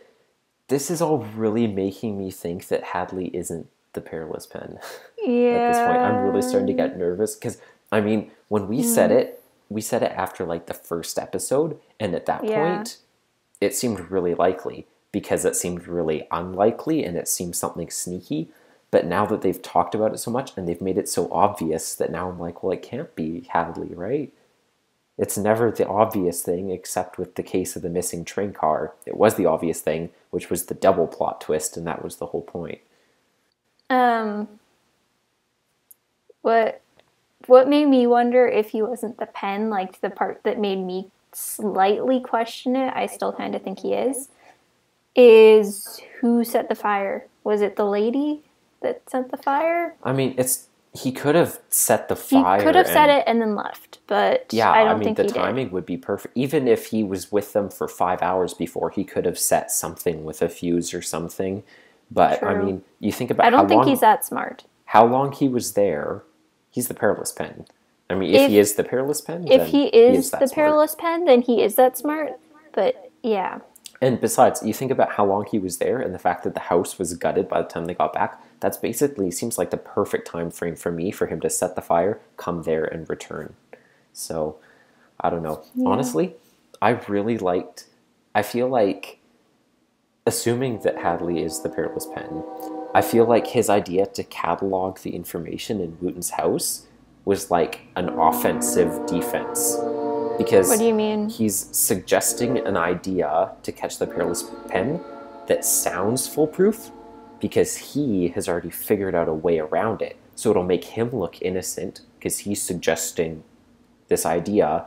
Speaker 1: this is all really making me think that Hadley isn't the Perilous Pen.
Speaker 2: Yeah.
Speaker 1: At this point, I'm really starting to get nervous, because, I mean, when we said it after, like, the first episode, and at that point, it seemed really likely, because it seemed really unlikely, and it seemed something sneaky. But now that they've talked about it so much, and they've made it so obvious, that now I'm like, well, it can't be Hadley, right? It's never the obvious thing, except with the case of the missing train car. It was the obvious thing, which was the double plot twist, and that was the whole point.
Speaker 2: What made me wonder if he wasn't the pen, like the part that made me slightly question it, I still kind of think he is who set the fire? Was it the lady that set the fire?
Speaker 1: I mean, he could have set the fire.
Speaker 2: He could have set it and then left, but
Speaker 1: yeah,
Speaker 2: I don't think
Speaker 1: the timing would be perfect. Even if he was with them for 5 hours before, he could have set something with a fuse or something. But
Speaker 2: True.
Speaker 1: I mean, you think about
Speaker 2: I don't think he's that smart.
Speaker 1: How long he was there, he's the Perilous Pen. I mean, if he is the Perilous Pen,
Speaker 2: if he is the
Speaker 1: smart.
Speaker 2: Perilous Pen, then he is that smart. But yeah.
Speaker 1: And besides, you think about how long he was there, and the fact that the house was gutted by the time they got back. That's basically seems like the perfect time frame for me for him to set the fire, come there, and return. So, I don't know. Yeah. Honestly, I feel like, assuming that Hadley is the Perilous Pen, I feel like his idea to catalog the information in Wooton's house was like an offensive defense. Because
Speaker 2: what do you mean?
Speaker 1: He's suggesting an idea to catch the Perilous Pen that sounds foolproof, because he has already figured out a way around it. So it'll make him look innocent, because he's suggesting this idea,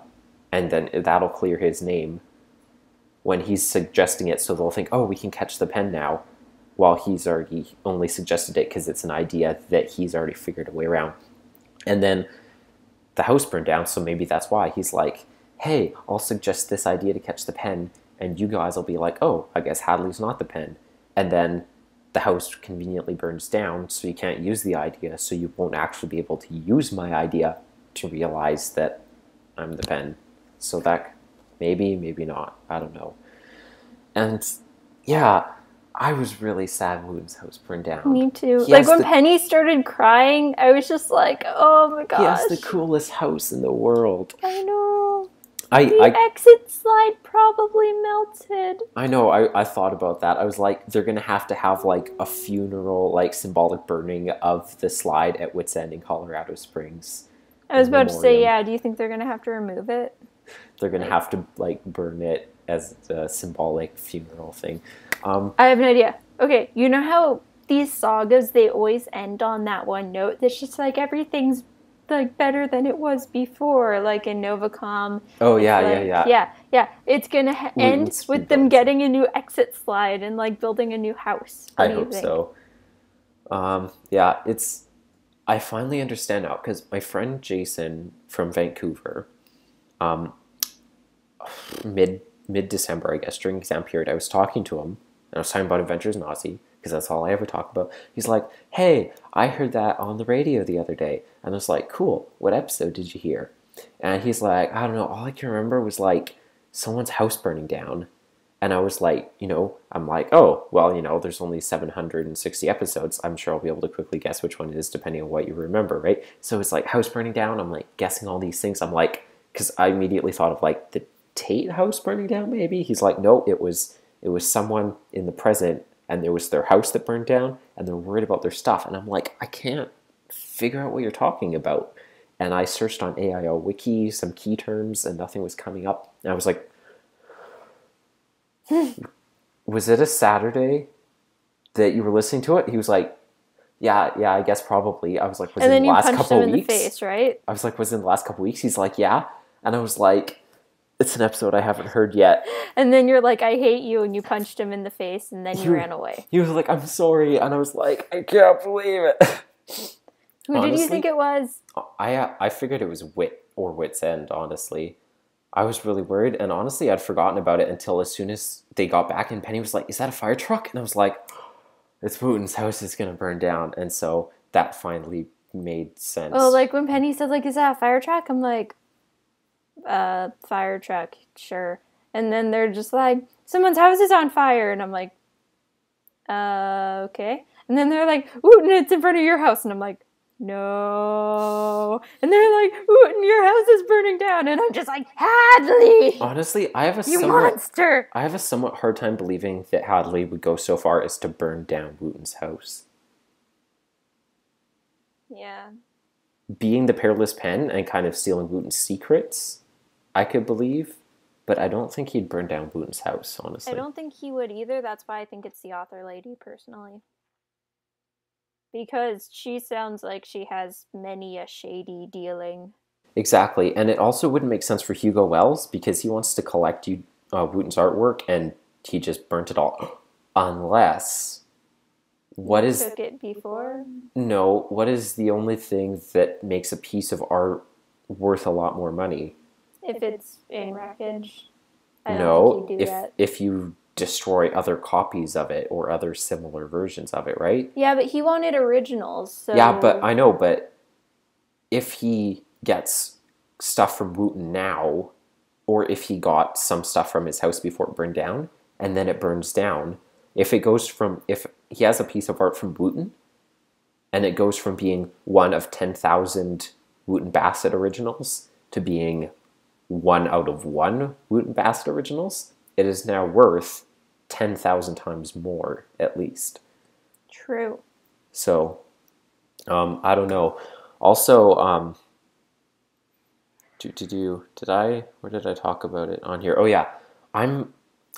Speaker 1: and then that'll clear his name when he's suggesting it, so they'll think, oh, we can catch the pen now, while he's already only suggested it because it's an idea that he's already figured a way around. And then the house burned down, so maybe that's why. He's like, hey, I'll suggest this idea to catch the pen, and you guys will be like, oh, I guess Hadley's not the pen. And then the house conveniently burns down, so you can't use the idea, so you won't actually be able to use my idea to realize that I'm the pen. So that, maybe not, I don't know. And yeah, I was really sad Wooton's house burned down.
Speaker 2: Me too. Like when Penny started crying, I was just like, oh my gosh.
Speaker 1: He has the coolest house in the world.
Speaker 2: I know.
Speaker 1: The
Speaker 2: exit slide probably melted.
Speaker 1: I know, I thought about that. I was like, they're going to have like a funeral, like symbolic burning of the slide at Wits End in Colorado Springs.
Speaker 2: I was about to say, yeah, do you think they're going to have to remove it?
Speaker 1: They're going to have to like burn it as a symbolic funeral thing.
Speaker 2: I have an idea. Okay, you know how these sagas, they always end on that one note that's just like everything's like better than it was before, like in Novacom.
Speaker 1: Oh yeah.
Speaker 2: Yeah. It's gonna end with them getting a new exit slide and like building a new house.
Speaker 1: I hope so. Yeah, I finally understand now, because my friend Jason from Vancouver, mid-December, I guess, during exam period, I was talking to him, and I was talking about Adventures in Odyssey, because that's all I ever talk about. He's like, hey, I heard that on the radio the other day. And I was like, cool, what episode did you hear? And he's like, I don't know, all I can remember was like someone's house burning down. And I was like, I'm like, oh, well, there's only 760 episodes. I'm sure I'll be able to quickly guess which one it is depending on what you remember, right? So it's like house burning down. I'm like guessing all these things. I'm like, because I immediately thought of like the Tate house burning down, maybe. He's like, no, it was it was someone in the present, and it was their house that burned down, and they're worried about their stuff. And I'm like, I can't figure out what you're talking about. And I searched on AIOO Wiki, some key terms, and nothing was coming up. And I was like, was it a Saturday that you were listening to it? He was like, yeah, I guess probably. I was like, was it in the last couple of weeks? And then you punched him in the face, right? I was like, was it in the last couple of weeks? He's like, yeah. And I was like, it's an episode I haven't heard yet.
Speaker 2: And then you're like, I hate you, and you punched him in the face, and then you ran away.
Speaker 1: He was like, I'm sorry. And I was like, I can't believe it.
Speaker 2: Who honestly, did you think it was?
Speaker 1: I figured it was Wit or Wit's End, honestly. I was really worried, and honestly, I'd forgotten about it until as soon as they got back, and Penny was like, is that a fire truck? And I was like, it's Wooton's house is going to burn down. And so that finally made sense.
Speaker 2: Oh, like when Penny said, like, is that a fire truck? I'm like, fire truck, sure. And then they're just like, someone's house is on fire. And I'm like, okay. And then they're like, Wooton, it's in front of your house. And I'm like, no. And they're like, Wooton, your house is burning down. And I'm just like, Hadley!
Speaker 1: Honestly, I have a somewhat hard time believing that Hadley would go so far as to burn down Wooton's house.
Speaker 2: Yeah.
Speaker 1: Being the Perilous Pen and kind of stealing Wooton's secrets, I could believe. But I don't think he'd burn down Wooton's house, honestly.
Speaker 2: I don't think he would either. That's why I think it's the author lady, personally. Because she sounds like she has many a shady dealing.
Speaker 1: Exactly. And it also wouldn't make sense for Hugo Wells because he wants to collect Wooton's artwork and he just burnt it all. Unless...
Speaker 2: took it before?
Speaker 1: No. What is the only thing that makes a piece of art worth a lot more money?
Speaker 2: If it's in wreckage.
Speaker 1: If you destroy other copies of it or other similar versions of it, right?
Speaker 2: Yeah, but he wanted originals. So...
Speaker 1: Yeah, but I know, but if he gets stuff from Wooton now, or if he got some stuff from his house before it burned down, and then it burns down, if he has a piece of art from Wooton, and it goes from being one of 10,000 Wooton Bassett originals to being 1 out of 1 Wooton Bassett originals, it is now worth 10,000 times more, at least.
Speaker 2: True.
Speaker 1: So, I don't know. Also, where did I talk about it on here? Oh yeah,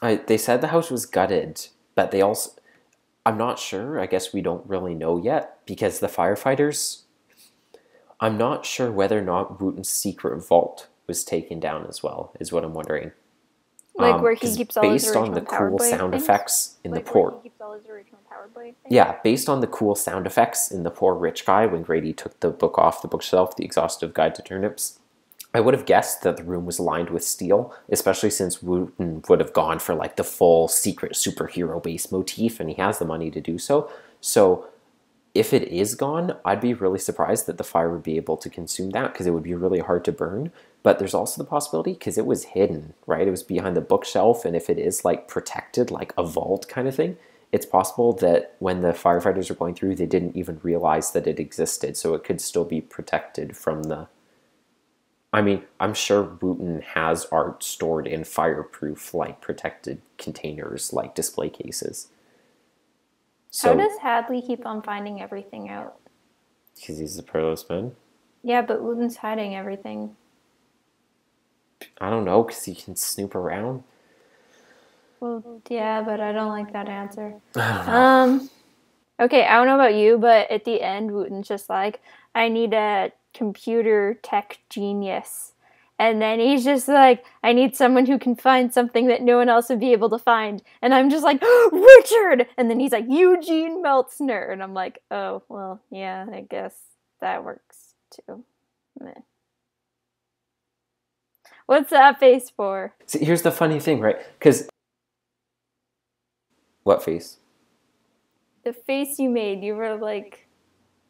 Speaker 1: they said the house was gutted, but I'm not sure. I guess we don't really know yet because the firefighters, I'm not sure whether or not Wooton's secret vault was taken down as well, is what I'm wondering.
Speaker 2: Like where he keeps all his original
Speaker 1: based on the cool sound effects in the
Speaker 2: poor...
Speaker 1: poor...
Speaker 2: he keeps all his original Power Blade things?
Speaker 1: Yeah, based on the cool sound effects in The Poor Rich Guy when Grady took the book off the bookshelf, The Exhaustive Guide to Turnips, I would have guessed that the room was lined with steel, especially since Wooton would have gone for like the full secret superhero base motif, and he has the money to do so. So if it is gone, I'd be really surprised that the fire would be able to consume that because it would be really hard to burn. But there's also the possibility, because it was hidden, right? It was behind the bookshelf, and if it is like protected, like a vault kind of thing, it's possible that when the firefighters are going through, they didn't even realize that it existed. So it could still be protected from the... I mean, I'm sure Wooton has art stored in fireproof, like protected containers, like display cases.
Speaker 2: So, how does Hadley keep on finding everything out?
Speaker 1: Because he's a perilous man.
Speaker 2: Yeah, but Wooton's hiding everything.
Speaker 1: I don't know, because he can snoop around.
Speaker 2: Well, yeah, but I don't like that answer.
Speaker 1: I don't know.
Speaker 2: Okay, I don't know about you, but at the end, Wooton's just like, I need a computer tech genius. And then he's just like, I need someone who can find something that no one else would be able to find. And I'm just like, Richard! And then he's like, Eugene Meltzner. And I'm like, oh, well, yeah, I guess that works too. Meh. What's that face for?
Speaker 1: See, here's the funny thing, right? Because... What face?
Speaker 2: The face you made. You were like...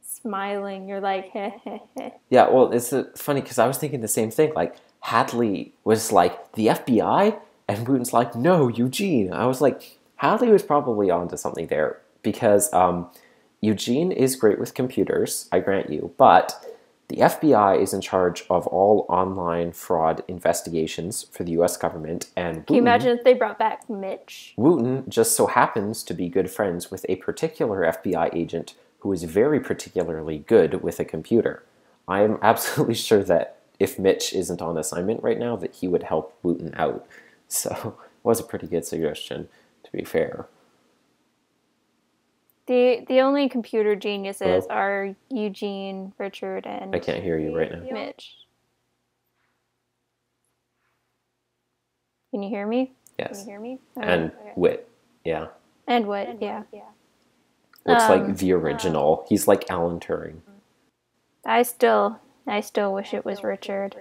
Speaker 2: smiling, you're like, heh, heh, heh.
Speaker 1: Yeah, well, it's funny because I was thinking the same thing. Like, Hadley was like, the FBI? And Wooton's like, no, Eugene. I was like, Hadley was probably onto something there because Eugene is great with computers, I grant you, but The FBI is in charge of all online fraud investigations for the U.S. government, and
Speaker 2: Can you imagine if they brought back Mitch?
Speaker 1: Wooton just so happens to be good friends with a particular FBI agent who is very particularly good with a computer. I am absolutely sure that if Mitch isn't on assignment right now, that he would help Wooton out. So it was a pretty good suggestion, to be fair.
Speaker 2: The only computer geniuses
Speaker 1: Hello?
Speaker 2: are Eugene, Richard, and
Speaker 1: I can't hear you right now.
Speaker 2: Mitch. Can you hear me?
Speaker 1: Yes.
Speaker 2: Can you hear me?
Speaker 1: And Wit, yeah.
Speaker 2: And Wit, yeah.
Speaker 1: Looks like the original. He's like Alan Turing.
Speaker 2: I still wish it was Richard.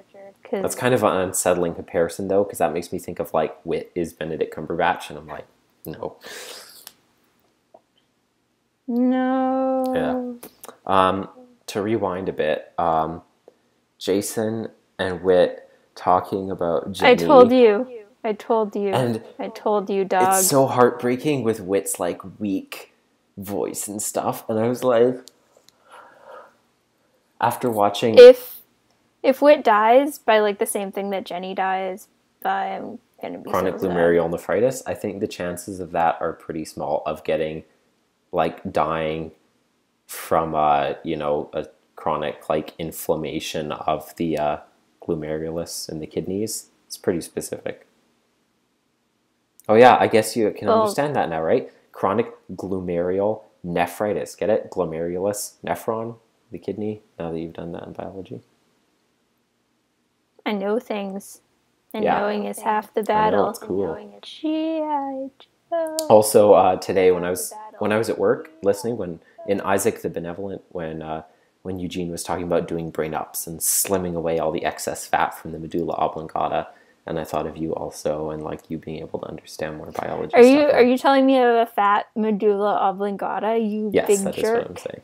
Speaker 1: That's kind of an unsettling comparison, though, because that makes me think of, like, Wit is Benedict Cumberbatch, and I'm like, no.
Speaker 2: No.
Speaker 1: Yeah. To rewind a bit, Jason and Wit talking about Jenny.
Speaker 2: I told you.
Speaker 1: And
Speaker 2: I told you, dog.
Speaker 1: It's so heartbreaking with Wit's, like, weak voice and stuff, and I was like, after watching...
Speaker 2: If Wit dies by, like, the same thing that Jenny dies by, I'm gonna be
Speaker 1: chronic
Speaker 2: so sad.
Speaker 1: glomerular nephritis, I think the chances of that are pretty small, of getting, like, dying from, a chronic, like, inflammation of the glomerulus in the kidneys. It's pretty specific. Oh yeah, I guess you can understand that now, right? Chronic glomerular nephritis. Get it? Glomerulus nephron, the kidney, now that you've done that in biology.
Speaker 2: I know things. And knowing is half the battle.
Speaker 1: I know, it's cool.
Speaker 2: G.I. Joe.
Speaker 1: Also, today when I was at work listening, when in Isaac the Benevolent, when Eugene was talking about doing brain ups and slimming away all the excess fat from the medulla oblongata, and I thought of you also, and like you being able to understand more biology.
Speaker 2: Are you telling me I have a fat medulla oblongata? You
Speaker 1: yes,
Speaker 2: big
Speaker 1: that
Speaker 2: jerk.
Speaker 1: is what I'm saying.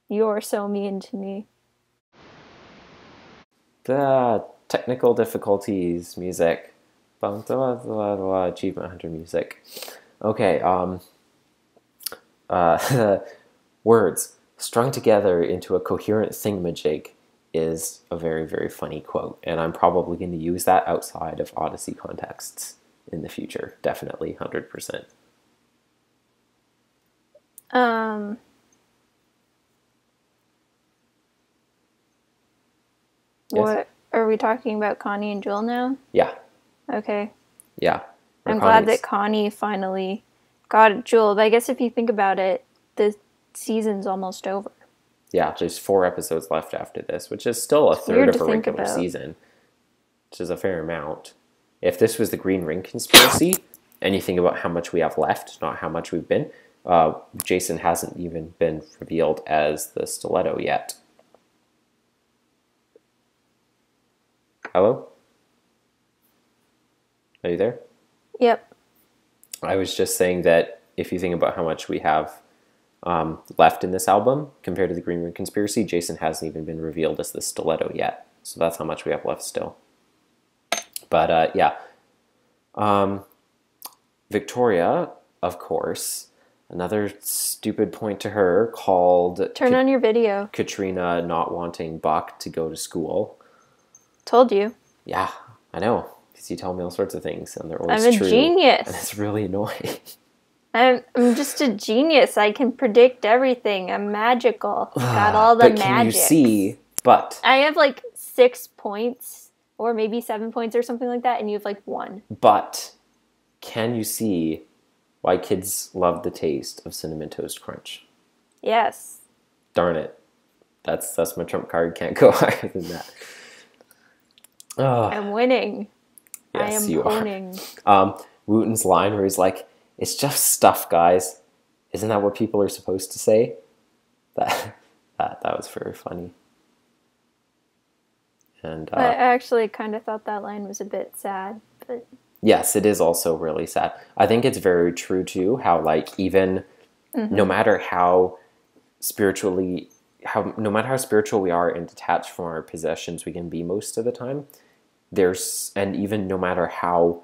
Speaker 2: You're so mean to me.
Speaker 1: The technical difficulties, music, Achievement Hunter music. Okay, words strung together into a coherent thingamajig is a very, very funny quote, and I'm probably going to use that outside of Odyssey contexts in the future. Definitely, 100%.
Speaker 2: What are we talking about? Connie and Jewel now?
Speaker 1: Yeah.
Speaker 2: Okay.
Speaker 1: Yeah.
Speaker 2: I'm glad that Connie finally got Jewel, but I guess if you think about it, the season's almost over.
Speaker 1: Yeah, there's 4 episodes left after this, which is still a third of a regular season, which is a fair amount. If this was the Green Ring Conspiracy, and you think about how much we have left, not how much we've been, Jason hasn't even been revealed as the stiletto yet. Hello? Are you there?
Speaker 2: Yep.
Speaker 1: I was just saying that if you think about how much we have left in this album compared to the Green Ring Conspiracy, Jason hasn't even been revealed as the stiletto yet. So that's how much we have left still. But yeah. Victoria, of course, another stupid point to her called...
Speaker 2: Turn on your video.
Speaker 1: Katrina not wanting Buck to go to school.
Speaker 2: Told you.
Speaker 1: Yeah, I know. Because you tell me all sorts of things, and they're always true.
Speaker 2: I'm a genius.
Speaker 1: And it's really annoying.
Speaker 2: I'm just a genius. I can predict everything. I'm magical. Got all the magic.
Speaker 1: But can you see? But
Speaker 2: I have like 6 points, or maybe 7 points or something like that, and you have like 1.
Speaker 1: But can you see why kids love the taste of Cinnamon Toast Crunch?
Speaker 2: Yes.
Speaker 1: Darn it. That's my trump card. Can't go higher than that. Oh.
Speaker 2: I'm winning.
Speaker 1: Yes,
Speaker 2: I am
Speaker 1: you
Speaker 2: owning.
Speaker 1: are. Wooton's line where he's like, "It's just stuff, guys." Isn't that what people are supposed to say? That was very funny. And
Speaker 2: I actually kind of thought that line was a bit sad, but
Speaker 1: yes, it is also really sad. I think it's very true too. How like even no matter how spiritual we are and detached from our possessions we can be most of the time, and even no matter how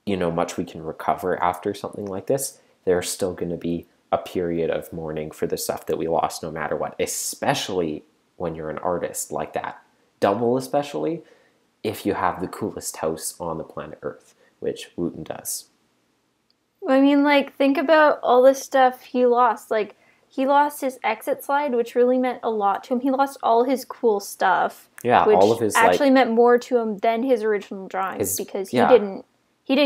Speaker 1: much we can recover after something like this, there's still going to be a period of mourning for the stuff that we lost no matter what, especially when you're an artist like that. Double especially if you have the coolest house on the planet Earth, which Wooton does.
Speaker 2: I mean, like, think about all the stuff he lost. Like, he lost his exit slide, which really meant a lot to him. He lost all his cool stuff.
Speaker 1: Yeah,
Speaker 2: which
Speaker 1: all of his
Speaker 2: actually meant more to him than his original drawings because he didn't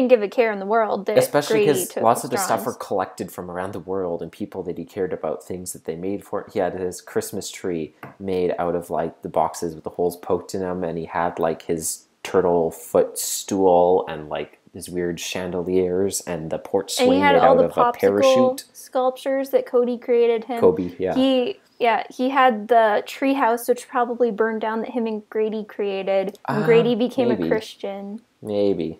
Speaker 2: give a care in the world that
Speaker 1: especially
Speaker 2: Grady
Speaker 1: because
Speaker 2: took
Speaker 1: lots
Speaker 2: his
Speaker 1: of the stuff
Speaker 2: drawings.
Speaker 1: were collected from around the world and people that he cared about, things that they made for it. He had his Christmas tree made out of like the boxes with the holes poked in them, and he had like his turtle footstool and like his weird chandeliers and the porch swing made out of a parachute.
Speaker 2: Sculptures that Cody created him.
Speaker 1: Kobe, yeah.
Speaker 2: He had the tree house, which probably burned down, that him and Grady created. And Grady became a Christian.
Speaker 1: Maybe.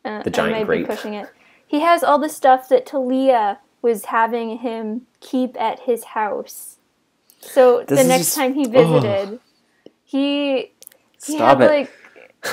Speaker 1: The giant
Speaker 2: I might
Speaker 1: grape.
Speaker 2: be pushing it. He has all the stuff that Talia was having him keep at his house. So the next time he visited, he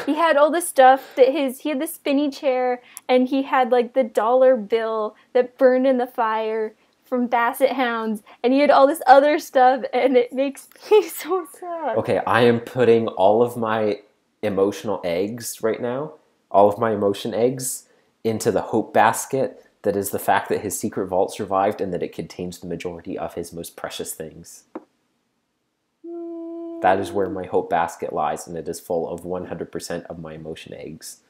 Speaker 2: had all the stuff that he had the spinny chair, and he had like the dollar bill that burned in the fire from Basset Hounds, and he had all this other stuff, and it makes me so sad.
Speaker 1: Okay, I am putting all of my emotional eggs right now, all of my emotion eggs, into the hope basket that is the fact that his secret vault survived and that it contains the majority of his most precious things. That is where my hope basket lies, and it is full of 100% of my emotion eggs.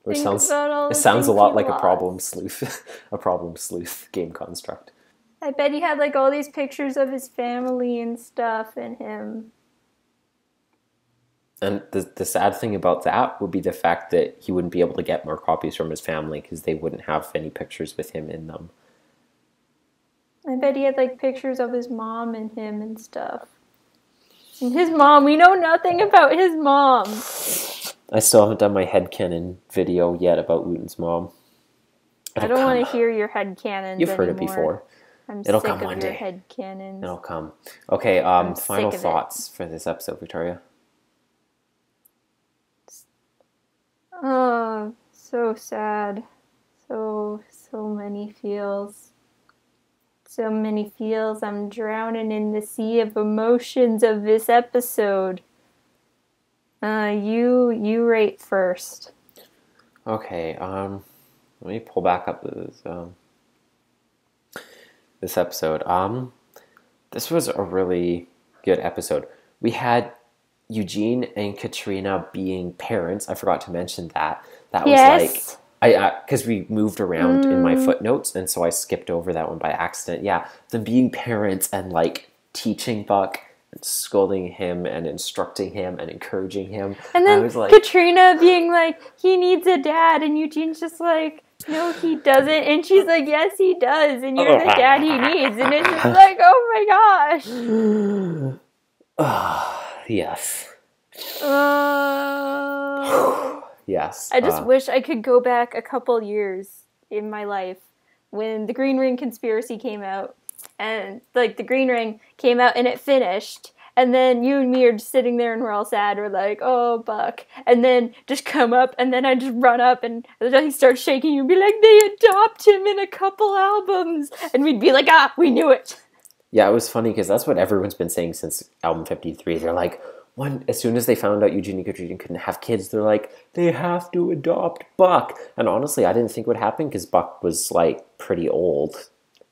Speaker 1: Which sounds a lot like a problem sleuth game construct.
Speaker 2: I bet he had like all these pictures of his family and stuff and him.
Speaker 1: And the sad thing about that would be the fact that he wouldn't be able to get more copies from his family because they wouldn't have any pictures with him in them.
Speaker 2: I bet he had like pictures of his mom and him and stuff. And his mom, we know nothing about his mom.
Speaker 1: I still haven't done my headcanon video yet about Wooton's mom.
Speaker 2: I don't want to hear your headcanons.
Speaker 1: You've heard it before.
Speaker 2: It'll come one day. Headcanons.
Speaker 1: It'll come. Okay, final thoughts for this episode, Victoria.
Speaker 2: Oh, so sad. So many feels. So many feels. I'm drowning in the sea of emotions of this episode. You rate first.
Speaker 1: Okay, let me pull back up this episode. This was a really good episode. We had Eugene and Katrina being parents. I forgot to mention that. That was like, because we moved around in my footnotes, and so I skipped over that one by accident. Yeah, them being parents and like teaching Buck and scolding him and instructing him and encouraging him.
Speaker 2: And then
Speaker 1: I was like,
Speaker 2: Katrina being like, he needs a dad, and Eugene's just like, no, he doesn't. And she's like, yes, he does, and you're the dad he needs. And it's just like, oh my gosh.
Speaker 1: Yes. Yes.
Speaker 2: I just wish I could go back a couple years in my life when the Green Ring conspiracy came out, and like the Green Ring came out and it finished, and then you and me are just sitting there and we're all sad. We're like, oh, Buck, and then just come up, and then I just run up and he starts shaking you and be like, they adopt him in a couple albums, and we'd be like, we knew it.
Speaker 1: Yeah, it was funny because that's what everyone's been saying since album 53. They're like, as soon as they found out Eugene and Katrina couldn't have kids, they're like, they have to adopt Buck. And honestly, I didn't think it would happen because Buck was like pretty old.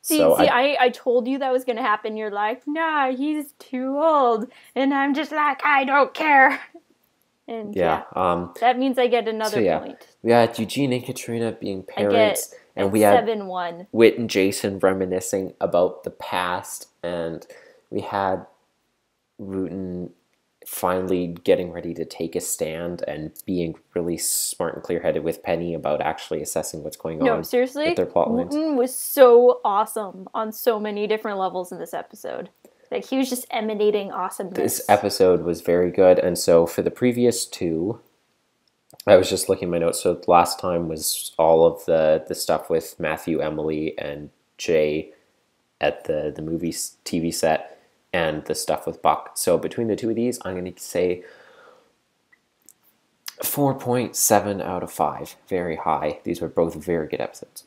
Speaker 2: I told you that was going to happen. You're like, nah, he's too old. And I'm just like, I don't care. And that means I get another point.
Speaker 1: We had Eugene and Katrina being parents. And we had
Speaker 2: 7-1.
Speaker 1: Whit and Jason reminiscing about the past. And we had Wooton finally getting ready to take a stand and being really smart and clear-headed with Penny about actually assessing what's going on.
Speaker 2: No, seriously,
Speaker 1: with their plot lines.
Speaker 2: Wooton was so awesome on so many different levels in this episode. Like, he was just emanating awesomeness.
Speaker 1: This episode was very good, and so for the previous two, I was just looking at my notes. So last time was all of the stuff with Matthew, Emily, and Jay at the movie TV set, and the stuff with Buck. So between the two of these, I'm going to say 4.7 out of 5. Very high. These were both very good episodes.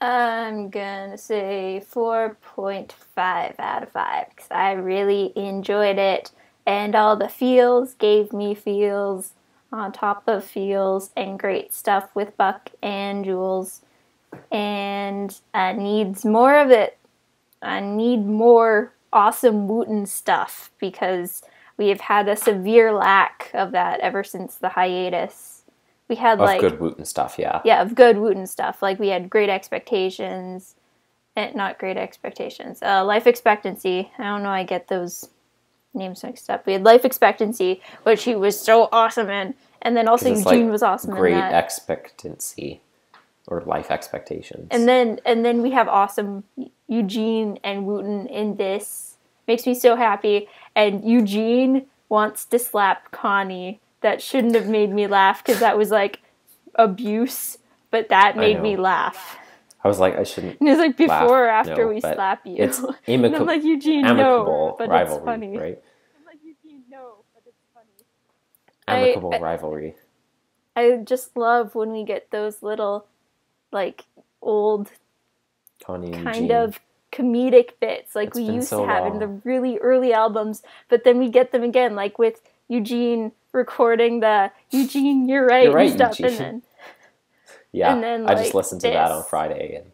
Speaker 2: I'm gonna say 4.5 out of 5 because I really enjoyed it, and all the feels gave me feels on top of feels, and great stuff with Buck and Jules, and needs more of it. I need more awesome Wooton stuff because we have had a severe lack of that ever since the hiatus. We had
Speaker 1: of good Wooton stuff, yeah.
Speaker 2: Yeah, of good Wooton stuff. Like we had Great Expectations, and not Great Expectations. Life Expectancy. I don't know. I get those names mixed up. We had Life Expectancy, which he was so awesome in, and then also Eugene was awesome in that.
Speaker 1: Great Expectancy, or Life Expectations.
Speaker 2: And then we have awesome Eugene and Wooton in this. Makes me so happy. And Eugene wants to slap Connie. That shouldn't have made me laugh because that was like abuse, but that made me laugh.
Speaker 1: I was like, I shouldn't.
Speaker 2: And it was like before or after we slap you.
Speaker 1: It's
Speaker 2: and I'm like, Eugene, no, but
Speaker 1: rivalry,
Speaker 2: it's funny.
Speaker 1: Right?
Speaker 2: I'm like, Eugene, no, but it's funny.
Speaker 1: Amicable rivalry.
Speaker 2: I just love when we get those little, like, old
Speaker 1: Connie and
Speaker 2: kind
Speaker 1: Eugene.
Speaker 2: Of comedic bits like we used to have in the really early albums, but then we get them again, like with Eugene recording the Eugene, you're right and stuff,
Speaker 1: Eugene.
Speaker 2: and then
Speaker 1: yeah,
Speaker 2: and then,
Speaker 1: I just listened to that on Friday, and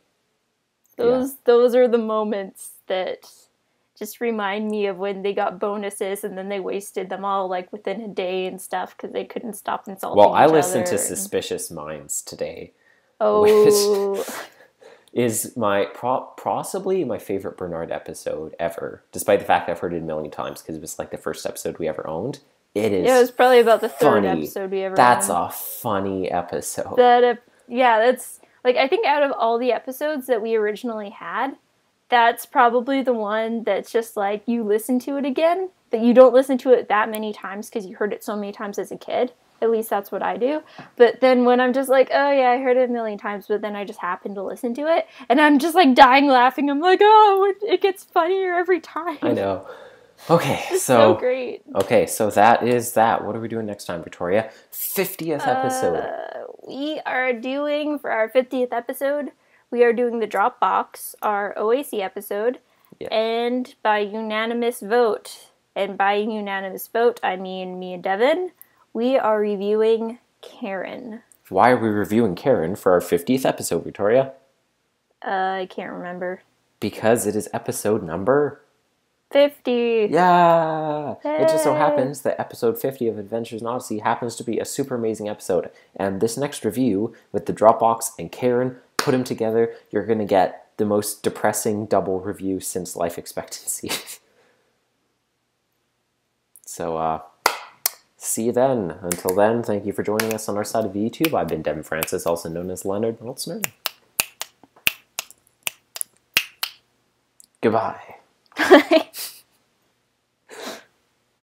Speaker 2: those are the moments that just remind me of when they got bonuses and then they wasted them all like within a day and stuff because they couldn't stop insulting each other.
Speaker 1: Well, I listened to Suspicious Minds today.
Speaker 2: Oh.
Speaker 1: Which is possibly my favorite Bernard episode ever, despite the fact I've heard it a million times because it was like the first episode we ever owned. It is.
Speaker 2: Yeah, it was probably about the third
Speaker 1: funny.
Speaker 2: episode we ever
Speaker 1: That's
Speaker 2: owned.
Speaker 1: a funny episode.
Speaker 2: That's like, I think out of all the episodes that we originally had, that's probably the one that's just like you listen to it again, but you don't listen to it that many times because you heard it so many times as a kid. At least that's what I do. But then when I'm just like, oh yeah, I heard it a million times, but then I just happen to listen to it, and I'm just like dying laughing. I'm like, oh, it gets funnier every time.
Speaker 1: I know. Okay,
Speaker 2: so great.
Speaker 1: Okay, so that is that. What are we doing next time, Victoria? 50th episode.
Speaker 2: We are doing, for our 50th episode, we are doing the Dropbox, our OAC episode, and by unanimous vote, and by unanimous vote, I mean me and Devin, we are reviewing Karen.
Speaker 1: Why are we reviewing Karen for our 50th episode, Victoria?
Speaker 2: I can't remember.
Speaker 1: Because it is episode number
Speaker 2: 50.
Speaker 1: Yeah! Hey. It just so happens that episode 50 of Adventures in Odyssey happens to be a super amazing episode. And this next review with the Dropbox and Karen, put them together, you're going to get the most depressing double review since Life Expectancy. So, see you then. Until then, thank you for joining us on our side of YouTube. I've been Devin Francis, also known as Leonard Meltzner. Goodbye.